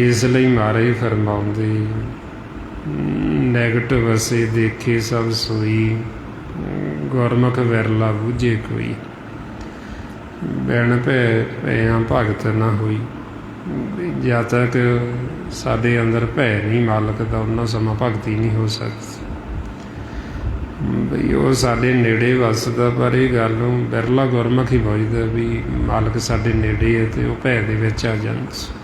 ਇਸ ਲਈ ਮਹਾਰਾਜ ਫਰਮਾਉਂਦੇ, ਨੈਗੇਟਿਵ ਅਸੇ ਦੇਖੇ ਸਭ ਸੋਈ, ਗੁਰਮੁਖ ਵਿਰਲਾ ਬੂਝੇ ਕੋਈ। ਬਿਨ ਭੈ ਭੈਆਂ ਭਗਤ ਨਾ ਹੋਈ। ਜਦ ਤੱਕ ਸਾਡੇ ਅੰਦਰ ਭੈ ਨਹੀਂ ਮਾਲਕ ਦਾ, ਉਹਨਾਂ ਸਮਾਂ ਭਗਤੀ ਨਹੀਂ ਹੋ ਸਕਦੀ। ਬਈ ਉਹ ਸਾਡੇ ਨੇੜੇ ਵੱਸਦਾ, ਪਰ ਇਹ ਗੱਲ ਨੂੰ ਬਿਰਲਾ ਗੁਰਮੁਖ ਹੀ ਪੁੱਛਦਾ ਵੀ ਮਾਲਕ ਸਾਡੇ ਨੇੜੇ ਹੈ ਅਤੇ ਉਹ ਭੈ ਦੇ ਵਿੱਚ ਆ ਜਾਂਦੇ।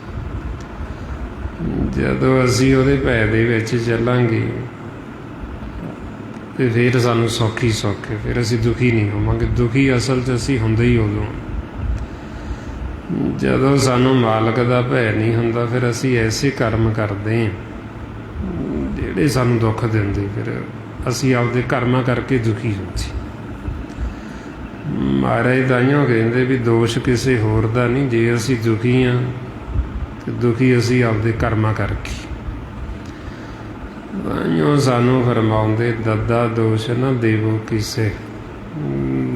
ਜਦੋਂ ਅਸੀਂ ਉਹਦੇ ਭੈ ਦੇ ਵਿੱਚ ਚੱਲਾਂਗੇ ਅਤੇ ਫਿਰ ਸਾਨੂੰ ਸੁੱਖ ਹੀ ਸੁੱਖ ਹੈ, ਫਿਰ ਅਸੀਂ ਦੁਖੀ ਨਹੀਂ ਹੋਵਾਂਗੇ। ਦੁਖੀ ਅਸਲ 'ਚ ਅਸੀਂ ਹੁੰਦੇ ਹੀ ਉਦੋਂ ਜਦੋਂ ਸਾਨੂੰ ਮਾਲਕ ਦਾ ਭੈ ਨਹੀਂ ਹੁੰਦਾ। ਫਿਰ ਅਸੀਂ ਐਸੇ ਕਰਮ ਕਰਦੇ ਹਾਂ ਜਿਹੜੇ ਸਾਨੂੰ ਦੁੱਖ ਦਿੰਦੇ, ਫਿਰ ਅਸੀਂ ਆਪਦੇ ਕਰਮਾਂ ਕਰਕੇ ਦੁਖੀ ਹੁੰਦੇ। ਮਹਾਰਾਜ ਤਾਈਓ ਕਹਿੰਦੇ ਵੀ ਦੋਸ਼ ਕਿਸੇ ਹੋਰ ਦਾ ਨਹੀਂ, ਜੇ ਅਸੀਂ ਦੁਖੀ ਹਾਂ ਅਤੇ ਦੁਖੀ ਅਸੀਂ ਆਪਦੇ ਕਰਮਾਂ ਕਰਕੇ। ਤਾਈਓ ਸਾਨੂੰ ਫਰਮਾਉਂਦੇ, ਦੱਦਾ ਦੋਸ਼ ਨਾ ਦੇਵੋ ਕਿਸੇ,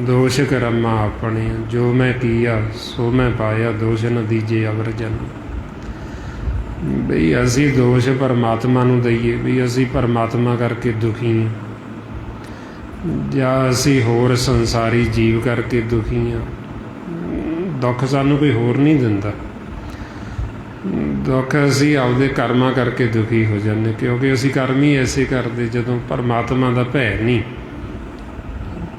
ਦੋਸ਼ ਕਰਮਾਂ ਆਪਣੇ, ਜੋ ਮੈਂ ਕੀਆ ਸੋ ਮੈਂ ਪਾਇਆ, ਦੋਸ਼ ਨ ਦੀਜੇ ਅਵਰ ਜਨ। ਬਈ ਅਸੀਂ ਦੋਸ਼ ਪਰਮਾਤਮਾ ਨੂੰ ਦਈਏ ਵੀ ਅਸੀਂ ਪਰਮਾਤਮਾ ਕਰਕੇ ਦੁਖੀ ਹਾਂ, ਜਾਂ ਅਸੀਂ ਹੋਰ ਸੰਸਾਰੀ ਜੀਵ ਕਰਕੇ ਦੁਖੀ ਹਾਂ। ਦੁੱਖ ਸਾਨੂੰ ਕੋਈ ਹੋਰ ਨਹੀਂ ਦਿੰਦਾ, ਦੁੱਖ ਅਸੀਂ ਆਪਦੇ ਕਰਮਾਂ ਕਰਕੇ ਦੁਖੀ ਹੋ ਜਾਂਦੇ, ਕਿਉਂਕਿ ਅਸੀਂ ਕਰਮ ਹੀ ਐਸੇ ਕਰਦੇ। ਜਦੋਂ ਪਰਮਾਤਮਾ ਦਾ ਭੈ ਨਹੀਂ,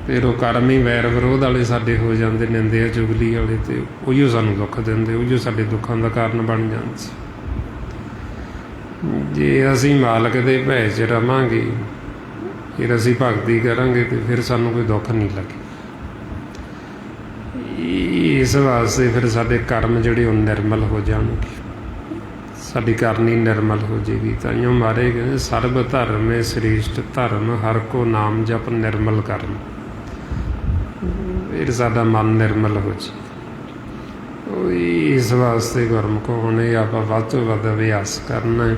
ਫਿਰ ਉਹ ਕਰਮ ਹੀ ਵੈਰ ਵਿਰੋਧ ਵਾਲੇ ਸਾਡੇ ਹੋ ਜਾਂਦੇ, ਨਿੰਦਿਆ ਚੁਗਲੀ ਵਾਲੇ, ਅਤੇ ਉਹੀਓ ਸਾਨੂੰ ਦੁੱਖ ਦਿੰਦੇ, ਉਹੀਓ ਸਾਡੇ ਦੁੱਖਾਂ ਦਾ ਕਾਰਨ ਬਣ ਜਾਂਦੇ। ਜੇ ਅਸੀਂ ਮਾਲਕ ਦੇ ਭੈ 'ਚ ਰਵਾਂਗੇ, ਫਿਰ ਅਸੀਂ ਭਗਤੀ ਕਰਾਂਗੇ ਅਤੇ ਫਿਰ ਸਾਨੂੰ ਕੋਈ ਦੁੱਖ ਨਹੀਂ ਲੱਗੇ। ਇਸ ਵਾਸਤੇ ਫਿਰ ਸਾਡੇ ਕਰਮ ਜਿਹੜੇ ਉਹ ਨਿਰਮਲ ਹੋ ਜਾਣਗੇ, ਸਾਡੀ ਕਰਨੀ ਨਿਰਮਲ ਹੋ ਜਾਏਗੀ। ਤਾਈਓ ਮਹਾਰਾਜ ਕਹਿੰਦੇ, ਸਰਬ ਧਰਮੇ ਸ੍ਰੇਸ਼ਟ ਧਰਮ, ਹਰਿ ਕੋ ਨਾਮ ਜਪ ਨਿਰਮਲ ਕਰਮ। ਫਿਰ ਸਾਡਾ ਮਨ ਨਿਰਮਲ ਹੋ ਜਾਏ। ਇਸ ਵਾਸਤੇ ਗੁਰਮੁਖ ਹੋਣੇ ਆਪਾਂ ਵੱਧ ਤੋਂ ਵੱਧ ਅਭਿਆਸ ਕਰਨਾ।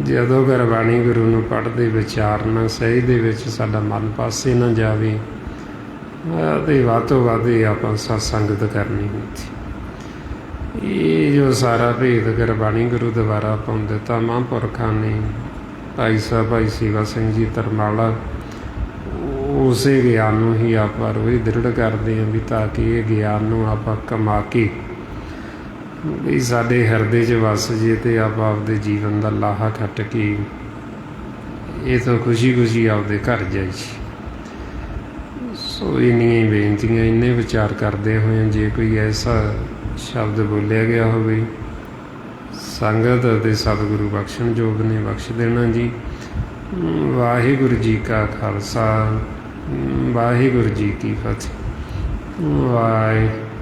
ਜਦੋਂ ਗੁਰਬਾਣੀ ਗੁਰੂ ਨੂੰ ਪੜ੍ਹਦੇ ਵਿਚਾਰਨਾ, ਸਹੀ ਦੇ ਵਿੱਚ ਸਾਡਾ ਮਨ ਪਾਸੇ ਨਾ ਜਾਵੇ, ਅਤੇ ਵੱਧ ਤੋਂ ਵੱਧ ਆਪਾਂ ਸਤਸੰਗਤ ਕਰਨੀ ਹੁੰਦੀ। ਇਹ ਜੋ ਸਾਰਾ ਭੇਦ ਗੁਰਬਾਣੀ ਗੁਰੂ ਦੁਆਰਾ ਆਪਾਂ ਨੂੰ ਦਿੱਤਾ ਮਹਾਂਪੁਰਖਾਂ ਨੇ, ਭਾਈ ਸਾਹਿਬ ਭਾਈ ਸੇਵਾ ਸਿੰਘ ਜੀ ਧਰਮਾਲਾ, ਉਸੇ ਗਿਆਨ ਨੂੰ ਹੀ ਆਪਾਂ ਰੋਜ਼ ਦ੍ਰਿੜ ਕਰਦੇ ਹਾਂ ਵੀ ਤਾਂ ਕਿ ਇਹ ਗਿਆਨ ਨੂੰ ਆਪਾਂ ਕਮਾ ਕੇ ਵੀ ਸਾਡੇ ਹਿਰਦੇ 'ਚ ਵੱਸ ਜੇ, ਅਤੇ ਆਪਾਂ ਆਪਦੇ ਜੀਵਨ ਦਾ ਲਾਹਾ ਖੱਟ ਕੇ ਇਹ ਤੋਂ ਖੁਸ਼ੀ ਖੁਸ਼ੀ ਆਪਦੇ ਘਰ ਜਾਈਏ। ਸੋ ਇੰਨੀਆਂ ਹੀ ਬੇਨਤੀਆਂ, ਇੰਨੇ ਵਿਚਾਰ ਕਰਦੇ ਹੋਏ ਜੇ ਕੋਈ ਐਸਾ ਸ਼ਬਦ ਬੋਲਿਆ ਗਿਆ ਹੋਵੇ, ਸੰਗਤ ਅਤੇ ਸਤਿਗੁਰੂ ਬਖਸ਼ਣਯੋਗ ਨੇ ਬਖਸ਼ ਦੇਣਾ ਜੀ। ਵਾਹਿਗੁਰੂ ਜੀ ਕਾ ਖਾਲਸਾ, ਵਾਹਿਗੁਰੂ ਜੀ ਕੀ ਫਤਿਹ। ਵਾਹਿਗੁਰੂ।